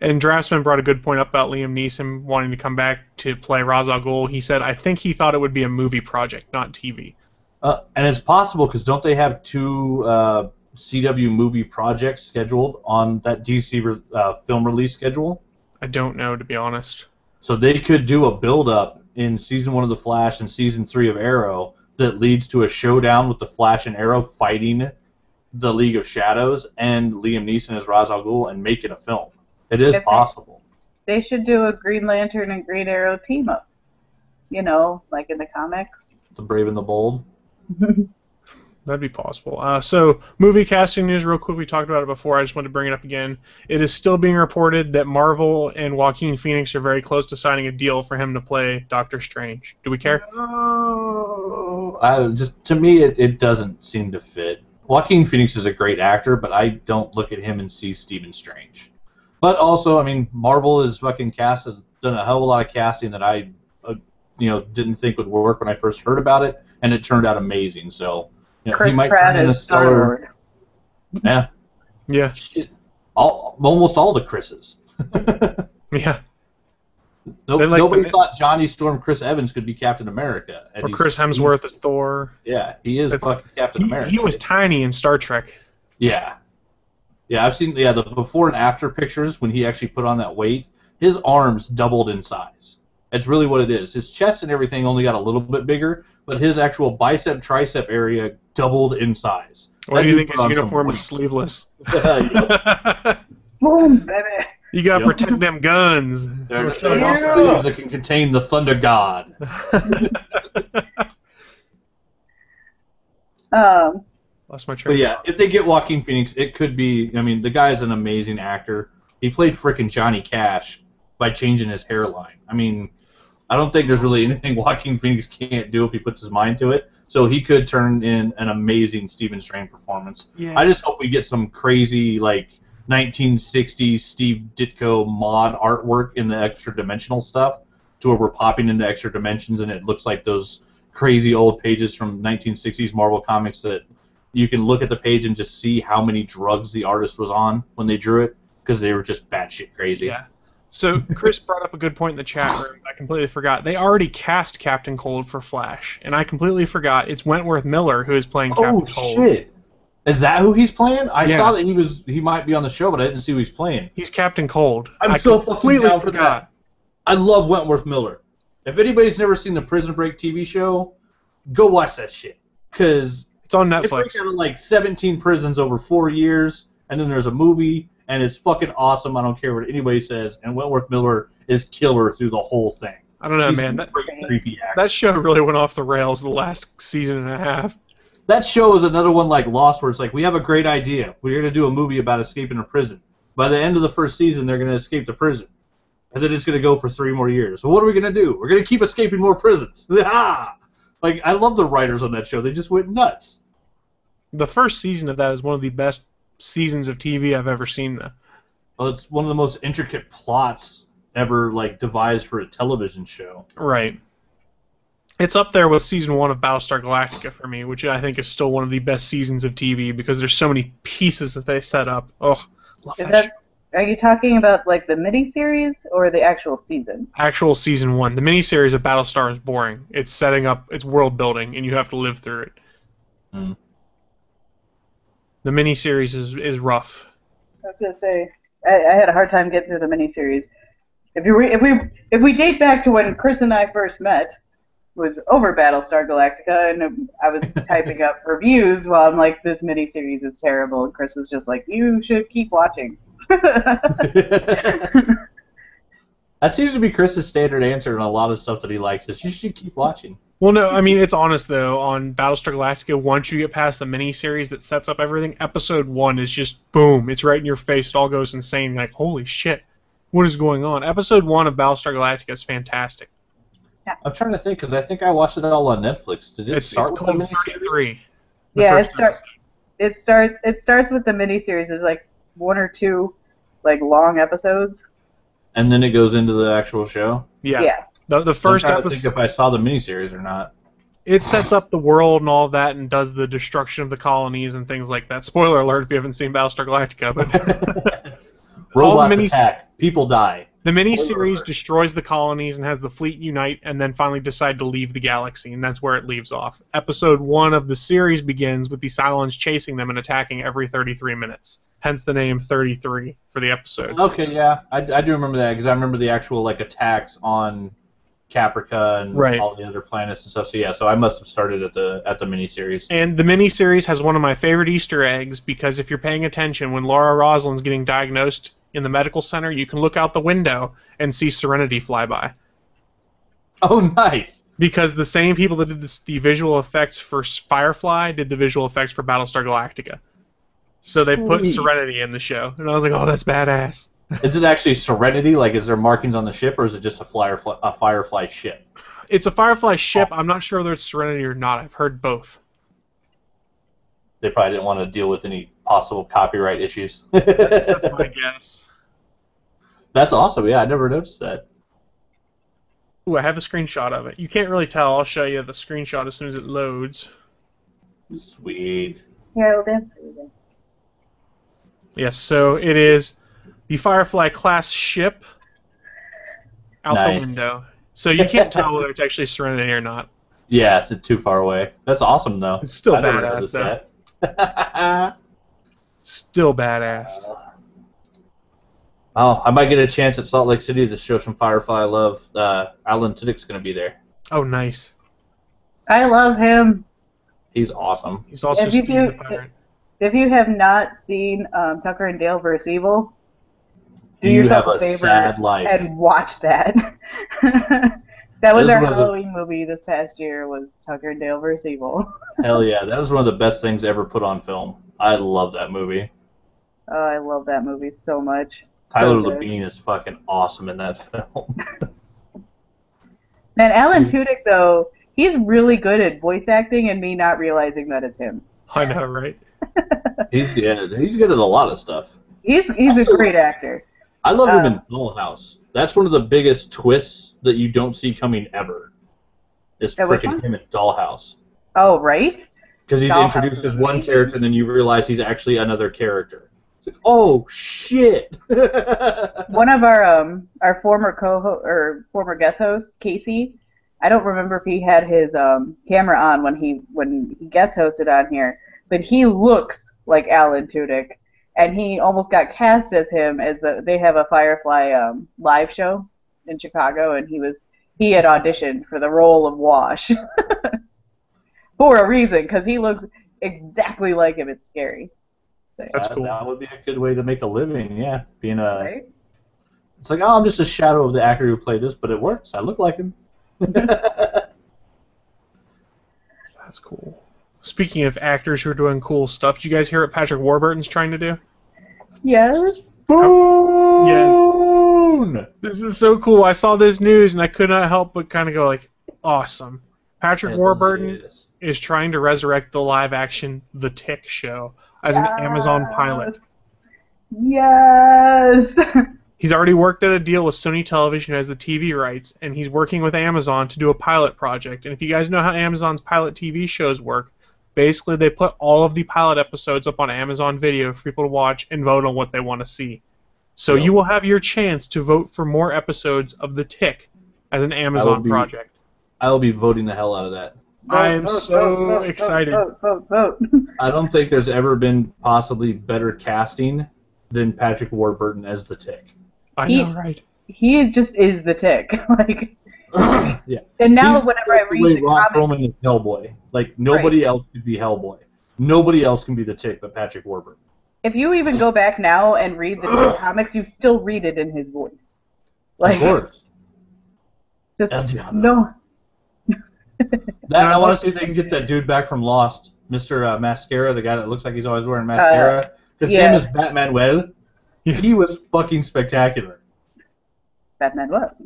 And Draftsman brought a good point up about Liam Neeson wanting to come back to play Ra's al Ghul. He said, I think he thought it would be a movie project, not TV. And it's possible, because don't they have 2 CW movie projects scheduled on that DC film release schedule? I don't know, to be honest. So they could do a build-up in Season 1 of The Flash and Season 3 of Arrow that leads to a showdown with The Flash and Arrow fighting the League of Shadows and Liam Neeson as Ra's al Ghul and make it a film. It is possible. They should do a Green Lantern and Green Arrow team-up. You know, like in the comics. The Brave and the Bold. That'd be possible. So, movie casting news, real quick. We talked about it before. I just wanted to bring it up again. It is still being reported that Marvel and Joaquin Phoenix are very close to signing a deal for him to play Doctor Strange. Do we care? No. To me, it doesn't seem to fit. Joaquin Phoenix is a great actor, but I don't look at him and see Stephen Strange. But also, I mean, Marvel has fucking done a hell of a lot of casting that I, didn't think would work when I first heard about it, and it turned out amazing. So, Chris he might Pratt turn in a is stellar. Star-Lord. Yeah. Yeah. Shit. Almost all the Chris's. Yeah. Nobody thought Johnny Storm Chris Evans could be Captain America. Or Chris Hemsworth as Thor. Yeah, he is fucking Captain America. He was tiny in Star Trek. Yeah. Yeah, I've seen the before and after pictures when he actually put on that weight. His arms doubled in size. That's really what it is. His chest and everything only got a little bit bigger, but his actual bicep tricep area doubled in size. Why do you think his uniform is sleeveless? Boom, baby. You gotta protect them guns. There are sleeves that can contain the Thunder God. Lost my train. But yeah, if they get Joaquin Phoenix, it could be. I mean, the guy's an amazing actor. He played frickin' Johnny Cash by changing his hairline. I mean, I don't think there's really anything Joaquin Phoenix can't do if he puts his mind to it. So he could turn in an amazing Stephen Strange performance. Yeah. I just hope we get some crazy, like, 1960s Steve Ditko mod artwork in the extra dimensional stuff to where we're popping into extra dimensions and it looks like those crazy old pages from 1960s Marvel comics that you can look at the page and just see how many drugs the artist was on when they drew it. because they were just batshit crazy. Yeah. So Chris brought up a good point in the chat room. I completely forgot. They already cast Captain Cold for Flash, and I completely forgot. It's Wentworth Miller who is playing Captain Cold. Oh shit! Is that who he's playing? I Yeah. saw that he might be on the show, but I didn't see who he's playing. He's Captain Cold. I'm I so fucking completely down for that. I love Wentworth Miller. If anybody's never seen the Prison Break TV show, go watch that shit. Because It's on they Netflix. break out of like 17 prisons over 4 years, and then there's a movie, and it's fucking awesome. I don't care what anybody says. And Wentworth Miller is killer through the whole thing. I don't know, He's man. a great, creepy actor. That show really went off the rails the last season and a half. That show is another one like Lost, where it's like, we have a great idea. We're going to do a movie about escaping a prison. By the end of the first season, they're going to escape the prison. And then it's going to go for 3 more years. So what are we going to do? We're going to keep escaping more prisons. Like, I love the writers on that show. They just went nuts. The first season of that is one of the best seasons of TV I've ever seen, though. Well, it's one of the most intricate plots ever like devised for a television show. Right. It's up there with season 1 of Battlestar Galactica for me, which I think is still one of the best seasons of TV because there's so many pieces that they set up. Oh, love that show. Are you talking about like the miniseries or the actual season? Actual season 1. The miniseries of Battlestar is boring. It's setting up, it's world building, and you have to live through it. Mm. The miniseries is rough. I was gonna say I had a hard time getting through the miniseries. If we date back to when Chris and I first met, was over Battlestar Galactica, and I was typing up reviews while I'm like, this miniseries is terrible, and Chris was just like, you should keep watching. That seems to be Chris's standard answer in a lot of stuff that he likes. Is you should keep watching. Well, no, I mean, it's honest, though. On Battlestar Galactica, once you get past the miniseries that sets up everything, episode 1 is just, boom, it's right in your face. It all goes insane. Like, holy shit, what is going on? Episode 1 of Battlestar Galactica is fantastic. I'm trying to think, because I think I watched it all on Netflix. Did it start with the called miniseries? 33. Yeah, it starts with the miniseries. There's like 1 or 2 like long episodes. And then it goes into the actual show? Yeah. The first I'm trying to episode, think if I saw the miniseries or not. it sets up the world and all of that and does the destruction of the colonies and things like that. Spoiler alert if you haven't seen Battlestar Galactica, but Robots attack. People die. the miniseries destroys the colonies and has the fleet unite and then finally decide to leave the galaxy, and that's where it leaves off. Episode 1 of the series begins with the Cylons chasing them and attacking every 33 minutes. Hence the name 33 for the episode. Okay, yeah. I do remember that, because I remember the actual like attacks on Caprica and Right. all the other planets and stuff. So yeah, so I must have started at the miniseries. And the miniseries has one of my favorite Easter eggs because if you're paying attention, when Laura Rosling's getting diagnosed in the medical center, you can look out the window and see Serenity fly by. Oh, nice. Because the same people that did the visual effects for Firefly did the visual effects for Battlestar Galactica. So they put Sweet. Serenity in the show. And I was like, oh, that's badass. Is it actually Serenity? Like, is there markings on the ship, or is it just a Firefly ship? It's a Firefly ship. I'm not sure whether it's Serenity or not. I've heard both. They probably didn't want to deal with any possible copyright issues. That's my guess. That's awesome. Yeah, I never noticed that. Ooh, I have a screenshot of it. You can't really tell. I'll show you the screenshot as soon as it loads. Sweet. Yeah, well, that's pretty good. Yes, so it is the Firefly class ship out Nice. the window. So you can't tell whether it's actually Serenity or not. Yeah, it's too far away. That's awesome, though. It's still I never badass, noticed though. that. Still badass. Oh, I might get a chance at Salt Lake City to show some Firefly love. Alan Tudyk's going to be there. Oh, nice. I love him. He's awesome. He's also If you Steve the do- Pirate. If you have not seen Tucker and Dale vs. Evil, do You yourself have a a favor sad life. and watch that. That was This is our one of the- Halloween movie this past year. Was Tucker and Dale vs. Evil. Hell yeah, that was one of the best things ever put on film. I love that movie. Oh, I love that movie so much. Tyler So good. Labine is fucking awesome in that film. Man, Alan Tudyk though, he's really good at voice acting, and me not realizing that it's him. I know, right? he's good at a lot of stuff. He's a Also- great actor. I love him in Dollhouse. That's one of the biggest twists that you don't see coming ever. Is Yeah, which freaking one? him in Dollhouse. Oh, right? Because he's Dollhouse introduced is as one amazing. character, and then you realize he's actually another character. It's like, oh shit! One of our former former guest host, Casey, I don't remember if he had his camera on when he guest hosted on here, but he looks like Alan Tudyk, and he almost got cast as him they have a Firefly live show in Chicago, and he had auditioned for the role of Wash for a reason, because he looks exactly like him. It's scary. So, That's cool. That would be a good way to make a living, yeah. Being a, right? It's like, oh, I'm just a shadow of the actor who played this, but it works. I look like him. That's cool. Speaking of actors who are doing cool stuff, did you guys hear what Patrick Warburton's trying to do? Yes. Boom! Yes. This is so cool. I saw this news and I could not help but kind of go like, awesome. Patrick Warburton is trying to resurrect the live-action The Tick show as an Amazon pilot. Yes. He's already worked out a deal with Sony Television who has the TV rights, and he's working with Amazon to do a pilot project. And if you guys know how Amazon's pilot TV shows work, basically they put all of the pilot episodes up on Amazon Video for people to watch and vote on what they want to see. So you will have your chance to vote for more episodes of The Tick as an Amazon project. I will be voting the hell out of that. I am so excited. Vote. I don't think there's ever been possibly better casting than Patrick Warburton as the Tick. I know, right? He just is the Tick. Like, yeah. And now whenever I read the Ron comics, Perlman is Hellboy. Like, nobody else could be Hellboy. Nobody else can be the Tick but Patrick Warburton. if you even go back now and read the comics, you still read it in his voice. Like, of course. Just no. I want to see if they can get that dude back from Lost, Mr. Mascara, the guy that looks like he's always wearing mascara. His name is Batman Well. He was fucking spectacular. Batman what?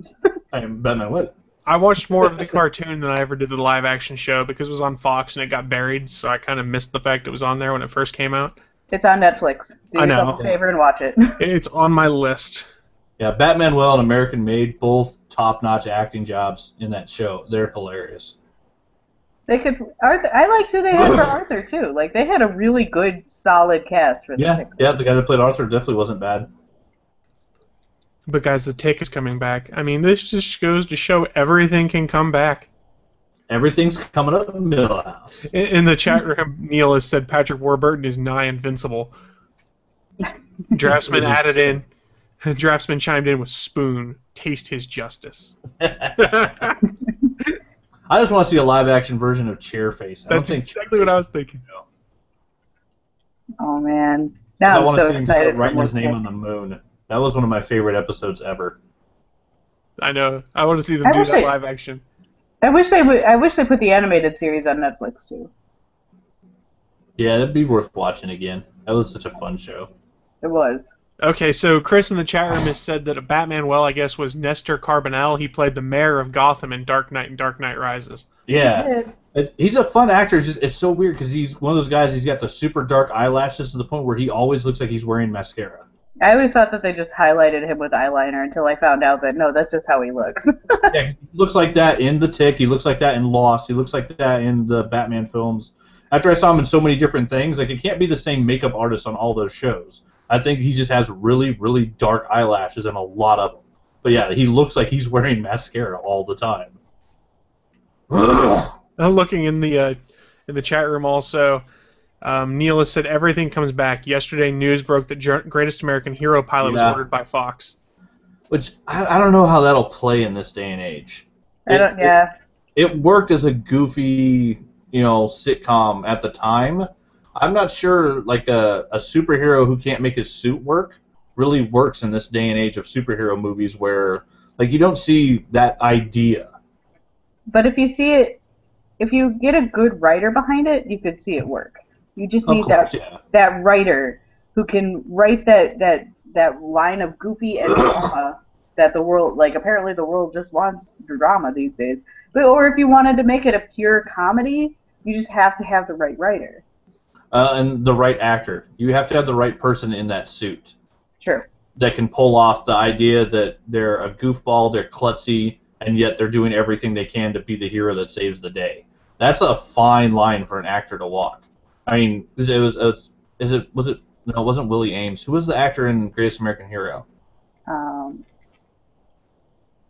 I am Batman Well. I watched more of the cartoon than I ever did the live-action show because it was on Fox and it got buried, so I kind of missed the fact it was on there when it first came out. It's on Netflix. Do yourself a favor and watch it. It's on my list. Yeah, Batman Well and American Made, both top-notch acting jobs in that show. They're hilarious. They could. Arthur, I liked who they had for Arthur too. Like they had a really good, solid cast for the Tick. Yeah, the guy that played Arthur definitely wasn't bad. But guys, the Tick is coming back. I mean, this just goes to show everything can come back. Everything's coming up in Millhouse. In the chat room, Neil has said Patrick Warburton is nigh invincible. Draftsman added in. Draftsman chimed in with spoon. Taste his justice. I just want to see a live-action version of Chairface. That's exactly what I was thinking. Oh man! Now I'm so excited. I want to writing his name on the moon. That was one of my favorite episodes ever. I know. I want to see them do that live action. I wish they would. I wish they put the animated series on Netflix too. Yeah, that'd be worth watching again. That was such a fun show. It was. Okay, so Chris in the chat room has said that a Batman Well, I guess, was Nestor Carbonell. He played the mayor of Gotham in Dark Knight and Dark Knight Rises. Yeah. He's a fun actor. It's so weird because he's one of those guys, he's got the super dark eyelashes to the point where he always looks like he's wearing mascara. I always thought that they just highlighted him with eyeliner until I found out that, no, that's just how he looks. Yeah, he looks like that in The Tick. He looks like that in Lost. He looks like that in the Batman films. After I saw him in so many different things, like it can't be the same makeup artist on all those shows. I think he just has really, really dark eyelashes and a lot of them. But yeah, he looks like he's wearing mascara all the time. Looking in the chat room also, Neil has said everything comes back. Yesterday, news broke that Greatest American Hero pilot was ordered by Fox. Which I don't know how that'll play in this day and age. It worked as a goofy, sitcom at the time. I'm not sure, like, a superhero who can't make his suit work really works in this day and age of superhero movies where, like, you don't see that idea. But if you see it, if you get a good writer behind it, you could see it work. You just need that writer who can write that line of goofy and drama that the world, like, apparently the world just wants drama these days. Or if you wanted to make it a pure comedy, you just have to have the right writer. And the right actor. You have to have the right person in that suit. Sure. That can pull off the idea that they're a goofball, they're klutzy, and yet they're doing everything they can to be the hero that saves the day. That's a fine line for an actor to walk. I mean, was it No, it wasn't Willie Ames. Who was the actor in Greatest American Hero?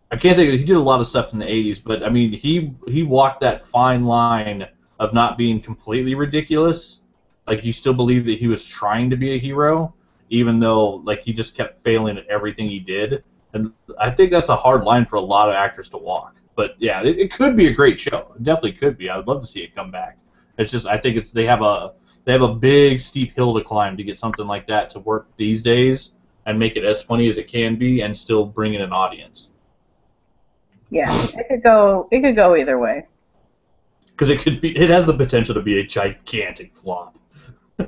I can't think of it. He did a lot of stuff in the 80s, but I mean, he walked that fine line of not being completely ridiculous. Like, you still believe that he was trying to be a hero, even though like he just kept failing at everything he did. And I think that's a hard line for a lot of actors to walk. But yeah, it could be a great show. It definitely could be. I would love to see it come back. It's just I think they have a big steep hill to climb to get something like that to work these days and make it as funny as it can be and still bring in an audience. Yeah, it could go either way. Because it has the potential to be a gigantic flop.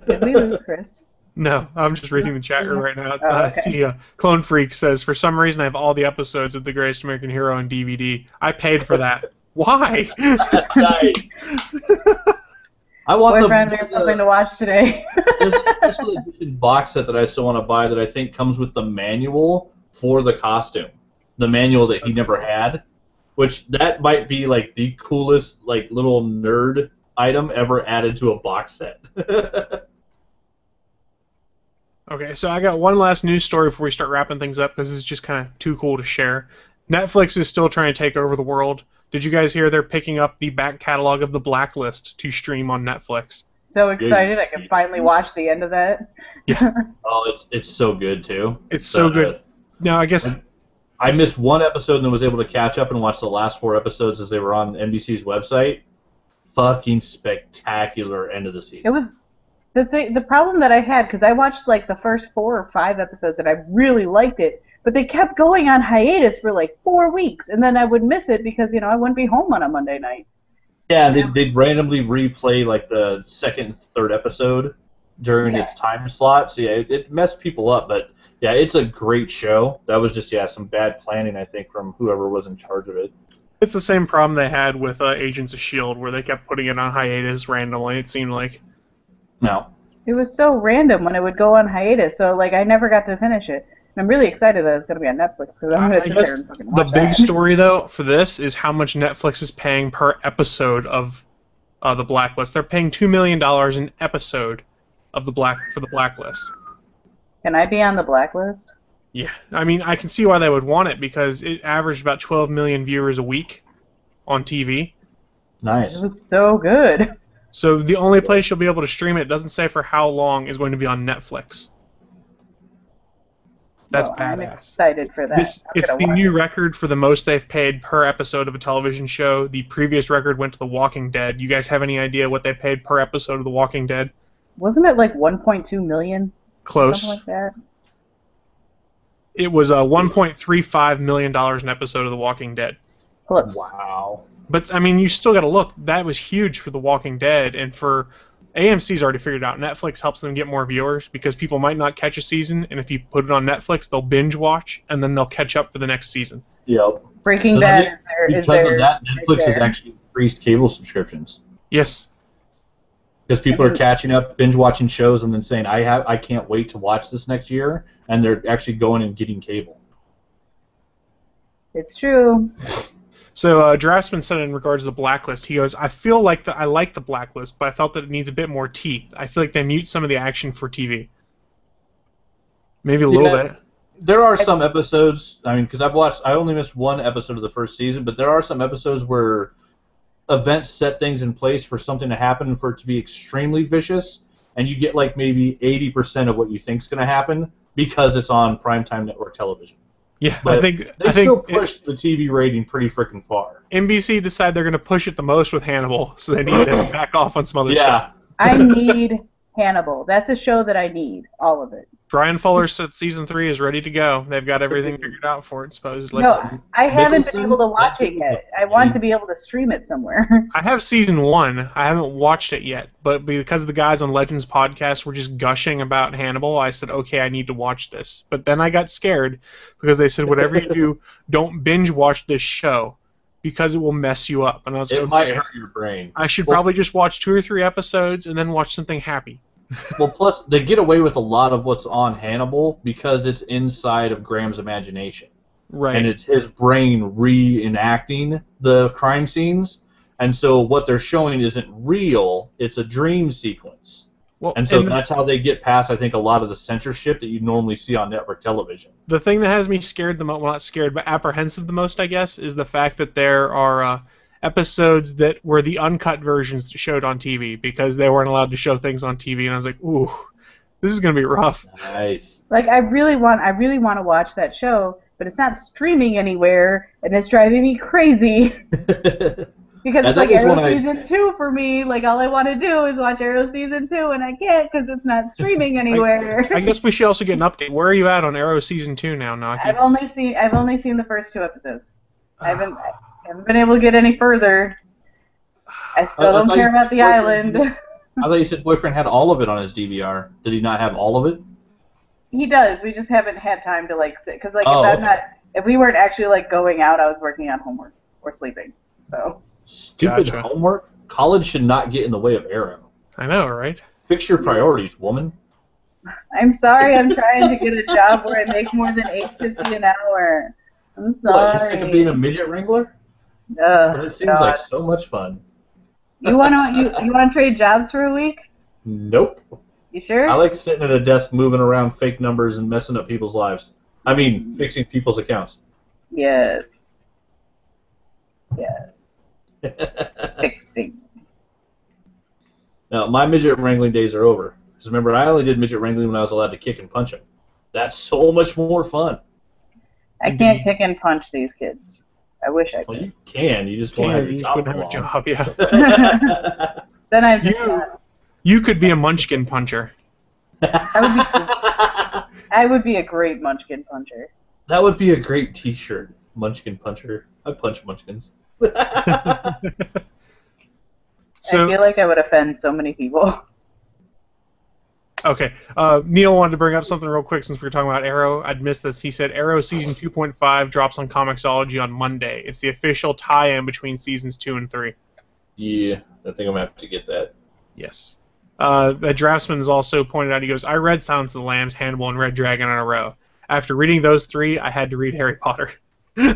Did we lose Chris? No, I'm just reading the chat room right now. Oh, okay. See, Clone Freak says, for some reason I have all the episodes of The Greatest American Hero on DVD. I paid for that. Why? Nice. I want Boyfriend, we have something to watch today. There's a special edition box set that I still want to buy that I think comes with the manual for the costume. The manual that he never had. Which, that might be like the coolest like little nerd item ever added to a box set. Okay, so I got one last news story before we start wrapping things up because it's just kind of too cool to share. Netflix is still trying to take over the world. Did you guys hear they're picking up the back catalog of The Blacklist to stream on Netflix? So excited! I can finally watch the end of that. Yeah. Oh, it's so good too. It's so good. Now I guess I missed one episode and then was able to catch up and watch the last 4 episodes as they were on NBC's website. Fucking spectacular end of the season. It was the problem that I had, because I watched like the first 4 or 5 episodes and I really liked it, but they kept going on hiatus for like 4 weeks, and then I would miss it because I wouldn't be home on a Monday night. Yeah, they'd randomly replay like the 2nd and 3rd episode during its time slot. So yeah, it messed people up, but yeah, it's a great show. That was just some bad planning, I think, from whoever was in charge of it. it's the same problem they had with Agents of S.H.I.E.L.D., where they kept putting it on hiatus randomly, it seemed like. No. It was so random when it would go on hiatus, so like I never got to finish it. And I'm really excited that it's going to be on Netflix, because I'm going to sit there and fucking watch the big that. story, though, for this is how much Netflix is paying per episode of The Blacklist. They're paying $2 million an episode of for the Blacklist. Can I be on the blacklist? Yeah, I mean, I can see why they would want it, because it averaged about 12 million viewers a week on TV. Nice. It was so good. So the only place you'll be able to stream it doesn't say for how long is going to be on Netflix. That's badass. I'm excited for that. It's the new record for the most they've paid per episode of a television show. The previous record went to The Walking Dead. You guys have any idea what they paid per episode of The Walking Dead? Wasn't it like 1.2 million? Close. Something like that. It was $1.35 million an episode of The Walking Dead. Close. Wow. But, I mean, you still got to look. That was huge for The Walking Dead, and for AMC's already figured it out. Netflix helps them get more viewers because people might not catch a season, and if you put it on Netflix, they'll binge watch, and then they'll catch up for the next season. Yep. Breaking Bad Because of that, Netflix has actually increased cable subscriptions. Yes. Because people are catching up, binge watching shows, and then saying, I can't wait to watch this next year, and they're actually going and getting cable. It's true. So Draftsman said in regards to The Blacklist, he goes, I feel like I like The Blacklist, but I felt that it needs a bit more teeth. I feel like they mute some of the action for TV. Maybe a little bit. There are some episodes, I mean, because I only missed one episode of the first season, but there are some episodes where events set things in place for something to happen for it to be extremely vicious, and you get like maybe 80% of what you think is going to happen because it's on primetime network television. Yeah, But I think they still push the TV rating pretty freaking far. NBC decided they're going to push it the most with Hannibal, so they need to back off on some other stuff. I need Hannibal. That's a show that I need. All of it. Brian Fuller said season 3 is ready to go. They've got everything figured out for it, supposedly. No, I haven't been Mickelson, able to watch it yet. I want to be able to stream it somewhere. I have season 1. I haven't watched it yet, but because the guys on Legends podcast were just gushing about Hannibal, I said, okay, I need to watch this. But then I got scared because they said, whatever you do, don't binge watch this show because it will mess you up. And I was like, It might hurt your brain. I should probably just watch 2 or 3 episodes and then watch something happy. Well, plus, they get away with a lot of what's on Hannibal because it's inside of Graham's imagination. Right. And it's his brain reenacting the crime scenes. And so what they're showing isn't real, it's a dream sequence. Well, And so that's how they get past, I think, a lot of the censorship that you normally see on network television. the thing that has me scared the most, well, not scared, but apprehensive the most, I guess, is the fact that there are episodes that were the uncut versions showed on TV because they weren't allowed to show things on TV, and I was like, ooh, this is gonna be rough. Nice. Like, I really want to watch that show, but it's not streaming anywhere, and it's driving me crazy. Because it's like Arrow Season 2 for me. Like, all I want to do is watch Arrow Season 2, and I can't because it's not streaming anywhere. I guess we should also get an update. Where are you at on Arrow Season 2 now, Naki? I've only seen the first 2 episodes. I haven't been able to get any further. I still don't care about the island. I thought you said boyfriend had all of it on his DVR. Did he not have all of it? He does. We just haven't had time to, like, sit. Because, like, if we weren't actually, like, going out, I was working on homework or sleeping. So... Stupid homework? College should not get in the way of Arrow. I know, right? Fix your priorities, woman. I'm sorry, I'm trying to get a job where I make more than $8.50 an hour. I'm sorry. What, you sick of being a midget wrangler? But it seems like so much fun. You wanna trade jobs for a week? Nope. You sure? I like sitting at a desk moving around fake numbers and messing up people's lives. I mean, fixing people's accounts. Yes. Yes. Fixing. Now, my midget wrangling days are over. Because remember, I only did midget wrangling when I was allowed to kick and punch him. That's so much more fun. I can't kick and punch these kids. I wish I could. Well, you can. You just won't have your job for long. Yeah. Then I'm just not. You could be a munchkin puncher. I would be a great munchkin puncher. That would be a great T-shirt, munchkin puncher. I punch munchkins. So, I feel like I would offend so many people. Okay. Neil wanted to bring up something real quick since we were talking about Arrow. I'd missed this. He said Arrow Season 2.5 drops on Comixology on Monday. It's the official tie-in between Seasons 2 and 3. Yeah, I think I'm going to have to get that. Yes. The Draftsman has also pointed out, he goes, I read Silence of the Lambs, Hannibal, and Red Dragon in a row. After reading those 3, I had to read Harry Potter. Yeah.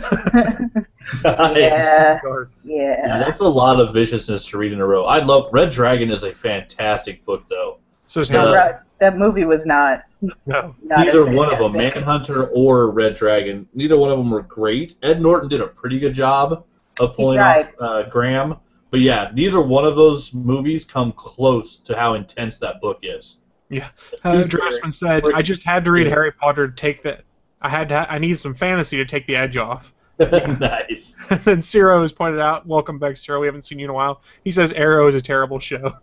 Yeah, that's a lot of viciousness to read in a row. I love Red Dragon is a fantastic book, though. So that movie was not. No. Neither one of them, Manhunter or Red Dragon, neither one of them were great. Ed Norton did a pretty good job of pulling off Graham. But yeah, neither one of those movies come close to how intense that book is. Yeah. Draftsman said, I just had to read Harry Potter to take the... I needed some fantasy to take the edge off. Nice. And then Ciro has pointed out, welcome back, Ciro, we haven't seen you in a while. He says Arrow is a terrible show.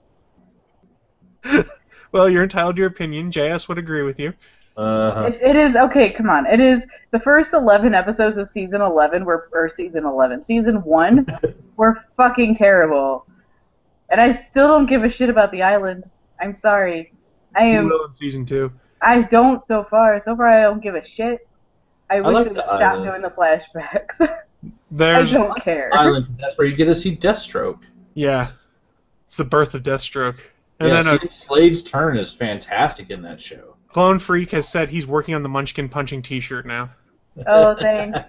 Well, you're entitled to your opinion. JS would agree with you. It is, okay, come on. It is, the first 11 episodes of Season 1 were fucking terrible. And I still don't give a shit about the island. I'm sorry. You will in Season 2. I don't so far. So far I don't give a shit. I wish they would stop doing the flashbacks. I don't care. Island, that's where you get to see Deathstroke. Yeah. It's the birth of Deathstroke. And yeah, then Slade's turn is fantastic in that show. Clone Freak has said he's working on the Munchkin punching t-shirt now. Oh, thanks.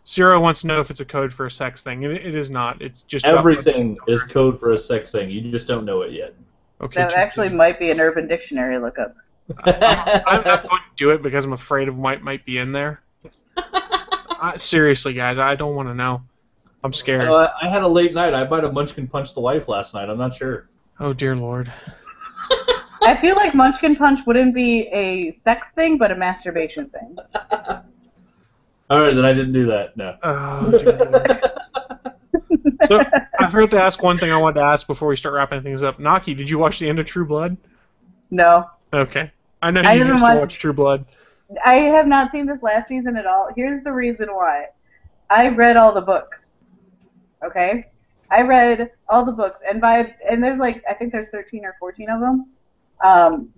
Ciro wants to know if it's a code for a sex thing. It is not. It's just everything is code for a sex thing. You just don't know it yet. Okay. That actually might be an Urban Dictionary lookup. I'm not going to do it because I'm afraid of what might be in there. Seriously, guys, I don't want to know. I'm scared. I had a late night. I might have Munchkin punched the wife last night. I'm not sure. Oh, dear Lord. I feel like Munchkin Punch wouldn't be a sex thing, but a masturbation thing. All right, then I didn't do that. No. Oh, dear Lord. So, I forgot to ask one thing I wanted to ask before we start wrapping things up. Naki, did you watch the end of True Blood? No. Okay. I know you used to watch True Blood. I have not seen this last season at all. Here's the reason why. I read all the books. Okay? I read all the books, and there's like, I think there's 13 or 14 of them.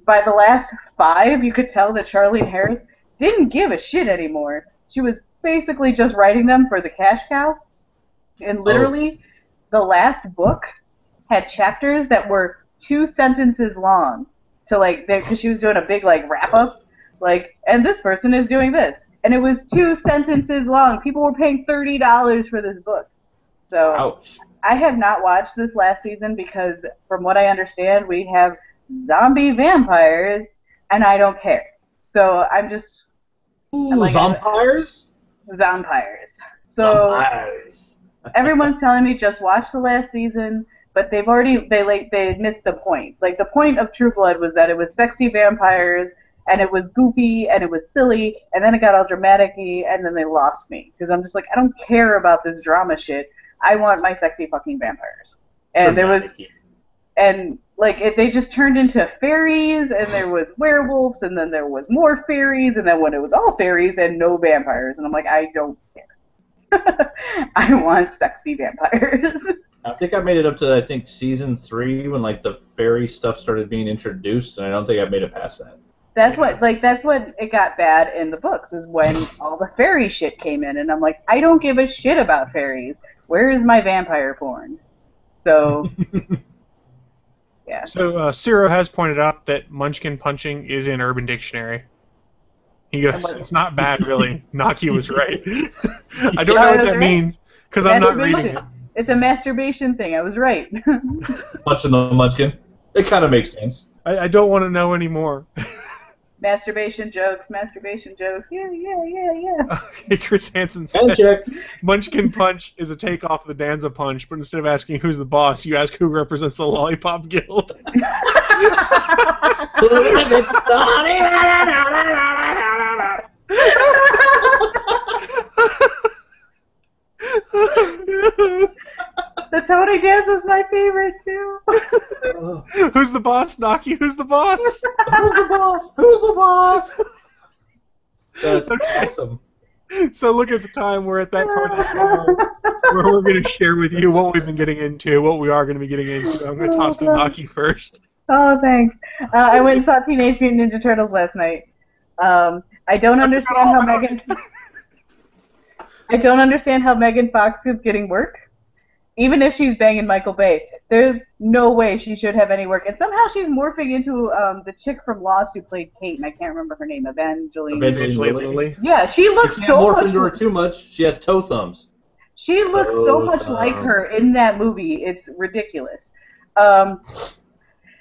By the last 5, you could tell that Charlene Harris didn't give a shit anymore. She was basically just writing them for the cash cow. And literally, the last book had chapters that were 2 sentences long. To like, because she was doing a big like wrap up, like, and this person is doing this, and it was 2 sentences long. People were paying $30 for this book. So ouch. I have not watched this last season because, from what I understand, we have zombie vampires, and I don't care. So I'm just... Ooh, like, vampires? Vampires. So vampires. Everyone's telling me just watch the last season, but they missed the point. Like, the point of True Blood was that it was sexy vampires, and it was goofy, and it was silly, and then it got all dramatic-y, and then they lost me. Because I'm just like, I don't care about this drama shit. I want my sexy fucking vampires. And they just turned into fairies, and there was werewolves, and then there was more fairies, and then when it was all fairies and no vampires, and I'm like, I don't care. I want sexy vampires. I think I made it up to, season 3 when, the fairy stuff started being introduced, and I don't think I made it past that. That's what it got bad in the books, is when all the fairy shit came in, and I'm like, I don't give a shit about fairies. Where is my vampire porn? So, yeah. So, Ciro has pointed out that Munchkin punching is in Urban Dictionary. He goes, it's not bad, really. Naki was right. I don't know what that means, because I'm not reading it. It's a masturbation thing. I was right. Punching the Munchkin. It kind of makes sense. I don't want to know anymore. Masturbation jokes. Yeah. Okay, Chris Hansen said, Munchkin Punch is a takeoff of the Danza Punch, but instead of asking who's the boss, you ask who represents the Lollipop Guild. The Tony dance was my favorite too. Who's the boss, Naki? Who's the boss? Who's the boss? Who's the boss? That's awesome. So look at the time. We're at that part of the show where we're going to share with you what we've been getting into, what we are going to be getting into. I'm going to toss to Naki first. Oh, thanks. I went and saw Teenage Mutant Ninja Turtles last night. I don't understand how Megan Fox is getting work. Even if she's banging Michael Bay, there's no way she should have any work. And somehow she's morphing into the chick from Lost who played Kate, and I can't remember her name, Evangeline Lilly. Yeah, she looks so much... She can't morph into her too much. She has toe thumbs. She looks so much like her in that movie. It's ridiculous.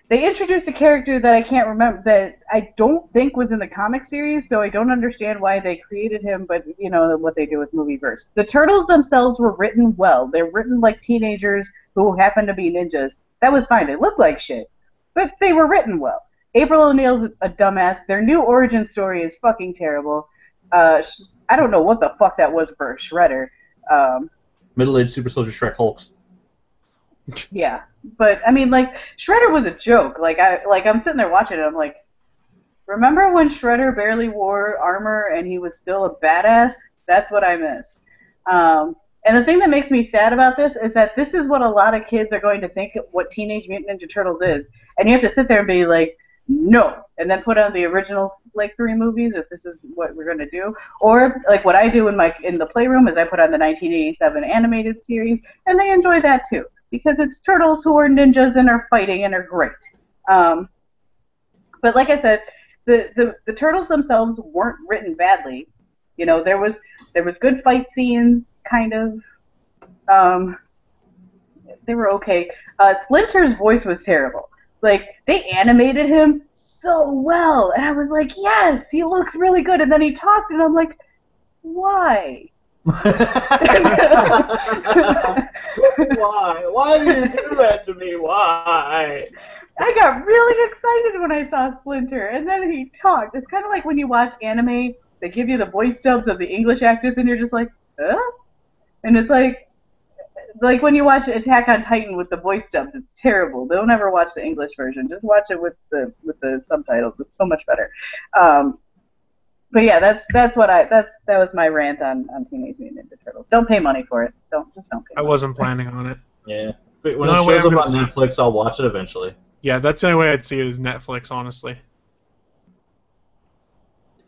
They introduced a character that I can't remember, that I don't think was in the comic series, so I don't understand why they created him, but you know what they do with Movieverse. The Turtles themselves were written well. They're written like teenagers who happen to be ninjas. That was fine. They look like shit, but they were written well. April O'Neil's a dumbass. Their new origin story is fucking terrible. I don't know what the fuck that was for Shredder. Middle-aged super soldier Shrek Hulks. Yeah, but I mean, Shredder was a joke. I'm sitting there watching it. I'm like, remember when Shredder barely wore armor and he was still a badass? That's what I miss. And the thing that makes me sad about this is that this is what a lot of kids are going to think what Teenage Mutant Ninja Turtles is, and you have to sit there and be like, no, and then put on the original 3 movies if this is what we're going to do, or what I do in the playroom is I put on the 1987 animated series, and they enjoy that too. Because it's turtles who are ninjas and are fighting and are great. But like I said, the turtles themselves weren't written badly. You know, there was good fight scenes, kind of. They were okay. Splinter's voice was terrible. They animated him so well, and I was like, yes, he looks really good. And then he talked, and I'm like, why? Why? Why did you do that to me? Why? I got really excited when I saw Splinter, and then he talked. It's kind of like when you watch anime, they give you the voice dubs of the English actors, and you're just like, huh? And it's like when you watch Attack on Titan with the voice dubs, it's terrible. Don't ever watch the English version. Just watch it with the subtitles. It's so much better. But yeah, that was my rant on Teenage Mutant Ninja Turtles. Don't pay money for it. Don't pay money. I wasn't planning on it. Yeah. When it shows up on Netflix, I'll watch it eventually. Yeah, that's the only way I'd see it is Netflix, honestly.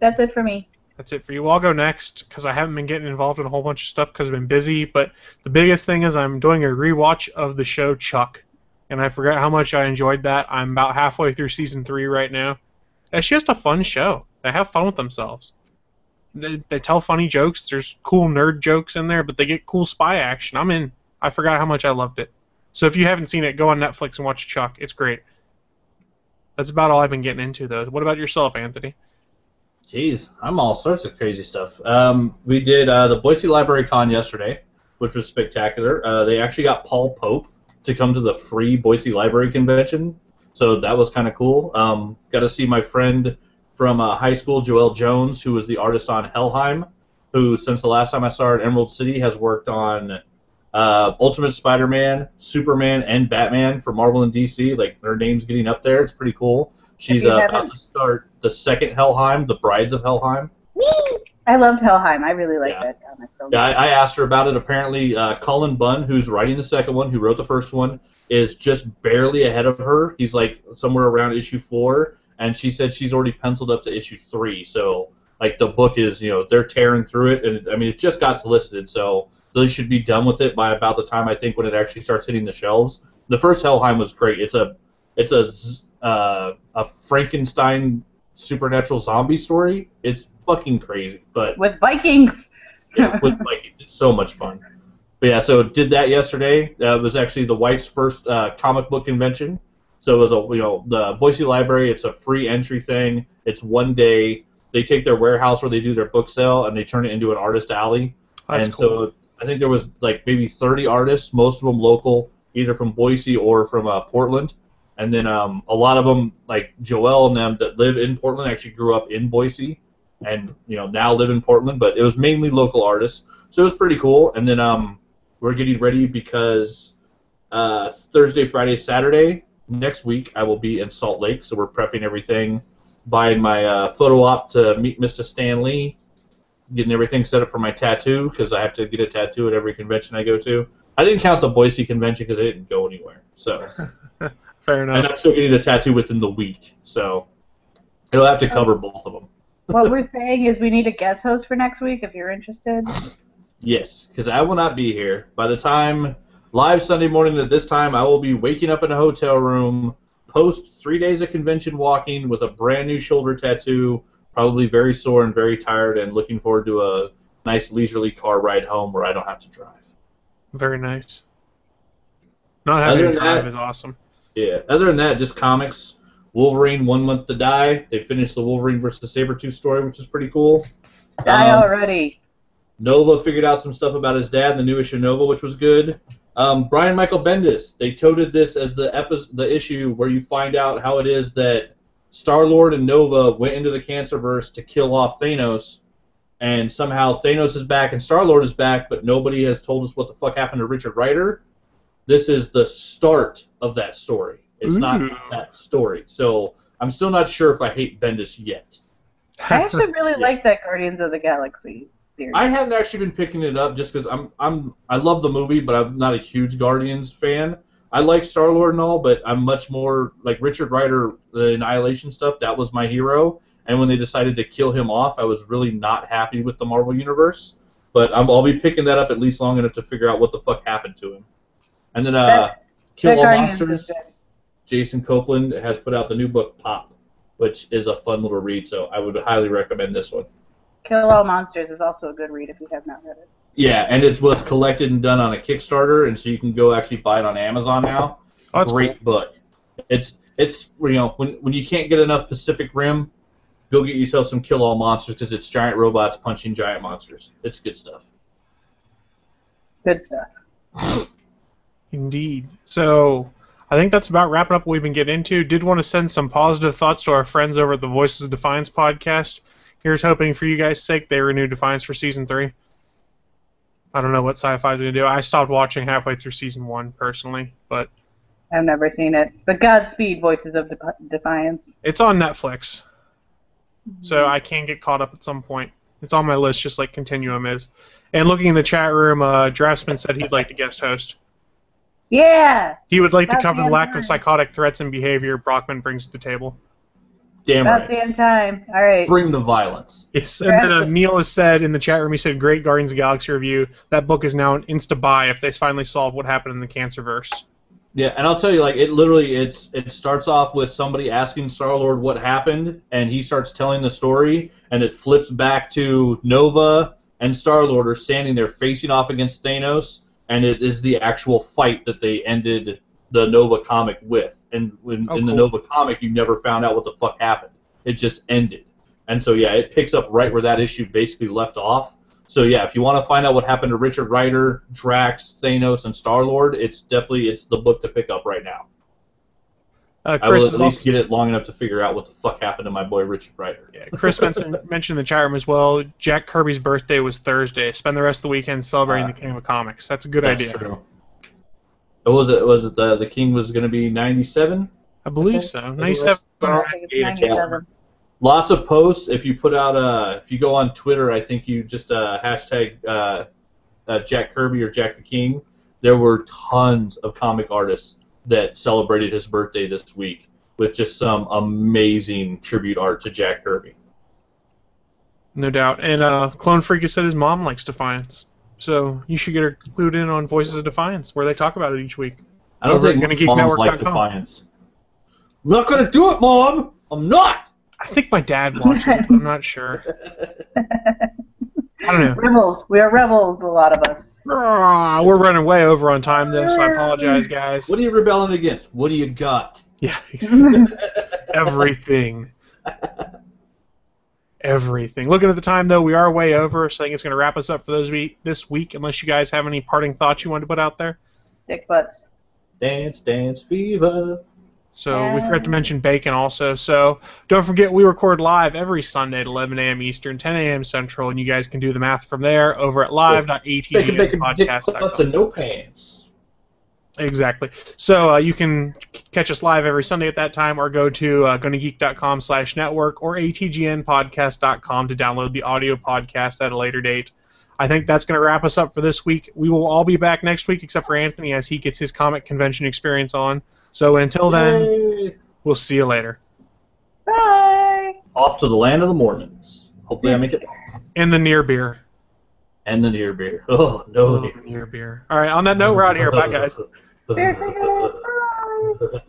That's it for me. That's it for you. Well, I'll go next because I haven't been getting involved in a whole bunch of stuff because I've been busy. But the biggest thing is I'm doing a rewatch of the show Chuck, and I forgot how much I enjoyed that. I'm about halfway through season 3 right now. It's just a fun show. They have fun with themselves. They tell funny jokes. There's cool nerd jokes in there, but they get cool spy action. I'm in. I forgot how much I loved it. So if you haven't seen it, go on Netflix and watch Chuck. It's great. That's about all I've been getting into, though. What about yourself, Anthony? Jeez, I'm all sorts of crazy stuff. We did the Boise Library Con yesterday, which was spectacular. They actually got Paul Pope to come to the free Boise Library Convention, so that was kind of cool. Got to see my friend from high school, Joelle Jones, who was the artist on Helheim, who, since the last time I saw her at Emerald City, has worked on Ultimate Spider-Man, Superman, and Batman for Marvel and DC. Like, her name's getting up there. It's pretty cool. She's about to start the second Helheim, The Brides of Helheim. I loved Helheim. I really liked that comic so much. Yeah, I asked her about it. Apparently, Cullen Bunn, who's writing the second one, who wrote the first one, is just barely ahead of her. He's like somewhere around issue 4, and she said she's already penciled up to issue 3. So, like, the book is, they're tearing through it, and I mean, it just got solicited, so they should be done with it by about the time I think when it actually starts hitting the shelves. The first Helheim was great. It's a Frankenstein supernatural zombie story. It's fucking crazy, but with Vikings. Yeah, with Vikings, it's so much fun. But yeah, so did that yesterday. It was actually the White's first comic book convention. So it was the Boise Library. It's a free entry thing. It's one day. They take their warehouse where they do their book sale and they turn it into an artist alley. That's and cool. So I think there was like maybe 30 artists, most of them local, either from Boise or from Portland. And then a lot of them, like Joelle and them that live in Portland, actually grew up in Boise and now live in Portland. But it was mainly local artists, so it was pretty cool. And then we're getting ready because Thursday, Friday, Saturday next week I will be in Salt Lake, so we're prepping everything, buying my photo op to meet Mr. Stan Lee, getting everything set up for my tattoo because I have to get a tattoo at every convention I go to. I didn't count the Boise convention because I didn't go anywhere, so. Fair enough. And I'm still getting a tattoo within the week, so it'll have to cover both of them. What we're saying is we need a guest host for next week if you're interested. Yes, because I will not be here. By the time live Sunday morning at this time, I will be waking up in a hotel room, post 3 days of convention walking with a brand new shoulder tattoo, probably very sore and very tired, and looking forward to a nice leisurely car ride home where I don't have to drive. Very nice. Not having to drive is awesome. Yeah, other than that, just comics. Wolverine, 1 Month to Die. They finished the Wolverine versus Sabretooth story, which is pretty cool. Die already. Nova figured out some stuff about his dad, the new issue of Nova, which was good. Brian Michael Bendis, they toted this as the issue where you find out how it is that Star-Lord and Nova went into the Cancerverse to kill off Thanos, and somehow Thanos is back and Star-Lord is back, but nobody has told us what the fuck happened to Richard Rider. This is the start of that story. It's not that story. So I'm still not sure if I hate Bendis yet. I actually really like that Guardians of the Galaxy series. I hadn't actually been picking it up just because I love the movie, but I'm not a huge Guardians fan. I like Star-Lord and all, but I'm much more like Richard Rider, the Annihilation stuff. That was my hero, and when they decided to kill him off, I was really not happy with the Marvel Universe. But I'll be picking that up at least long enough to figure out what the fuck happened to him. And then Kill All Monsters. Jason Copeland has put out the new book Pop, which is a fun little read. So I would highly recommend this one. Kill All Monsters is also a good read if you have not read it. Yeah, and it was collected and done on a Kickstarter, and so you can go actually buy it on Amazon now. Oh, that's Great cool. book. It's when you can't get enough Pacific Rim, go get yourself some Kill All Monsters because it's giant robots punching giant monsters. It's good stuff. Good stuff. Indeed. So I think that's about wrapping up what we've been getting into. Did want to send some positive thoughts to our friends over at the Voices of Defiance podcast. Here's hoping for you guys' sake they renew Defiance for Season 3. I don't know what Sci-Fi's going to do. I stopped watching halfway through Season 1, personally, but... I've never seen it. But Godspeed, Voices of Defiance. It's on Netflix, so I can get caught up at some point. It's on my list, just like Continuum is. And looking in the chat room, Draftsman said he'd like to guest host. Yeah! He would like to About cover the damn lack time. of psychotic threats and behavior Brockman brings to the table. Damn About right. damn time. All right. Bring the violence. Yes, and then Neil has said in the chat room, he said, great Guardians of the Galaxy review. That book is now an insta-buy if they finally solve what happened in the Cancerverse. Yeah, and I'll tell you, like, it starts off with somebody asking Star-Lord what happened, and he starts telling the story, and it flips back to Nova and Star-Lord are standing there facing off against Thanos, and it is the actual fight that they ended the Nova comic with. And in the cool. Nova comic, you never found out what the fuck happened. It just ended. And so, yeah, it picks up right where that issue basically left off. So, yeah, if you want to find out what happened to Richard Rider, Drax, Thanos, and Star-Lord, it's the book to pick up right now. I will Chris at least get it long enough to figure out what the fuck happened to my boy Richard Rider. Yeah, Chris mentioned in the chat room as well, Jack Kirby's birthday was Thursday. Spend the rest of the weekend celebrating the King of Comics. That's a good idea. That's true. Was it the King was going to be 97? I believe so. 97. I think it's 97. Lots of posts. If you put out if you go on Twitter, I think you just hashtag Jack Kirby or Jack the King. There were tons of comic artists that celebrated his birthday this week with just some amazing tribute art to Jack Kirby. No doubt. And Clone Freak has said his mom likes Defiance. So you should get her clued in on Voices of Defiance, where they talk about it each week. I don't think moms like Defiance. I'm not going to do it, Mom! I'm not! I think my dad watches it, but I'm not sure. I don't know. Rebels. We are rebels, a lot of us. We're running way over on time, though, so I apologize, guys. What are you rebelling against? What do you got? Yeah, everything. Everything. Looking at the time, though, we are way over, so I think it's going to wrap us up for this week, unless you guys have any parting thoughts you want to put out there. Dick butts. Dance, dance, fever. So we forgot to mention bacon also. So don't forget, we record live every Sunday at 11 a.m. Eastern, 10 a.m. Central, and you guys can do the math from there over at live.atgmpodcast.com. No pants. Exactly. So you can catch us live every Sunday at that time, or go to gonnageek.com/network or atgnpodcast.com to download the audio podcast at a later date. I think that's going to wrap us up for this week. We will all be back next week, except for Anthony, as he gets his comic convention experience on. So until then, we'll see you later. Bye! Off to the land of the Mormons. Hopefully I make it. And the near beer. And the near beer. Oh, no. Near beer. All right, on that note, we're out here. Bye, guys. Spirit fingers, bye!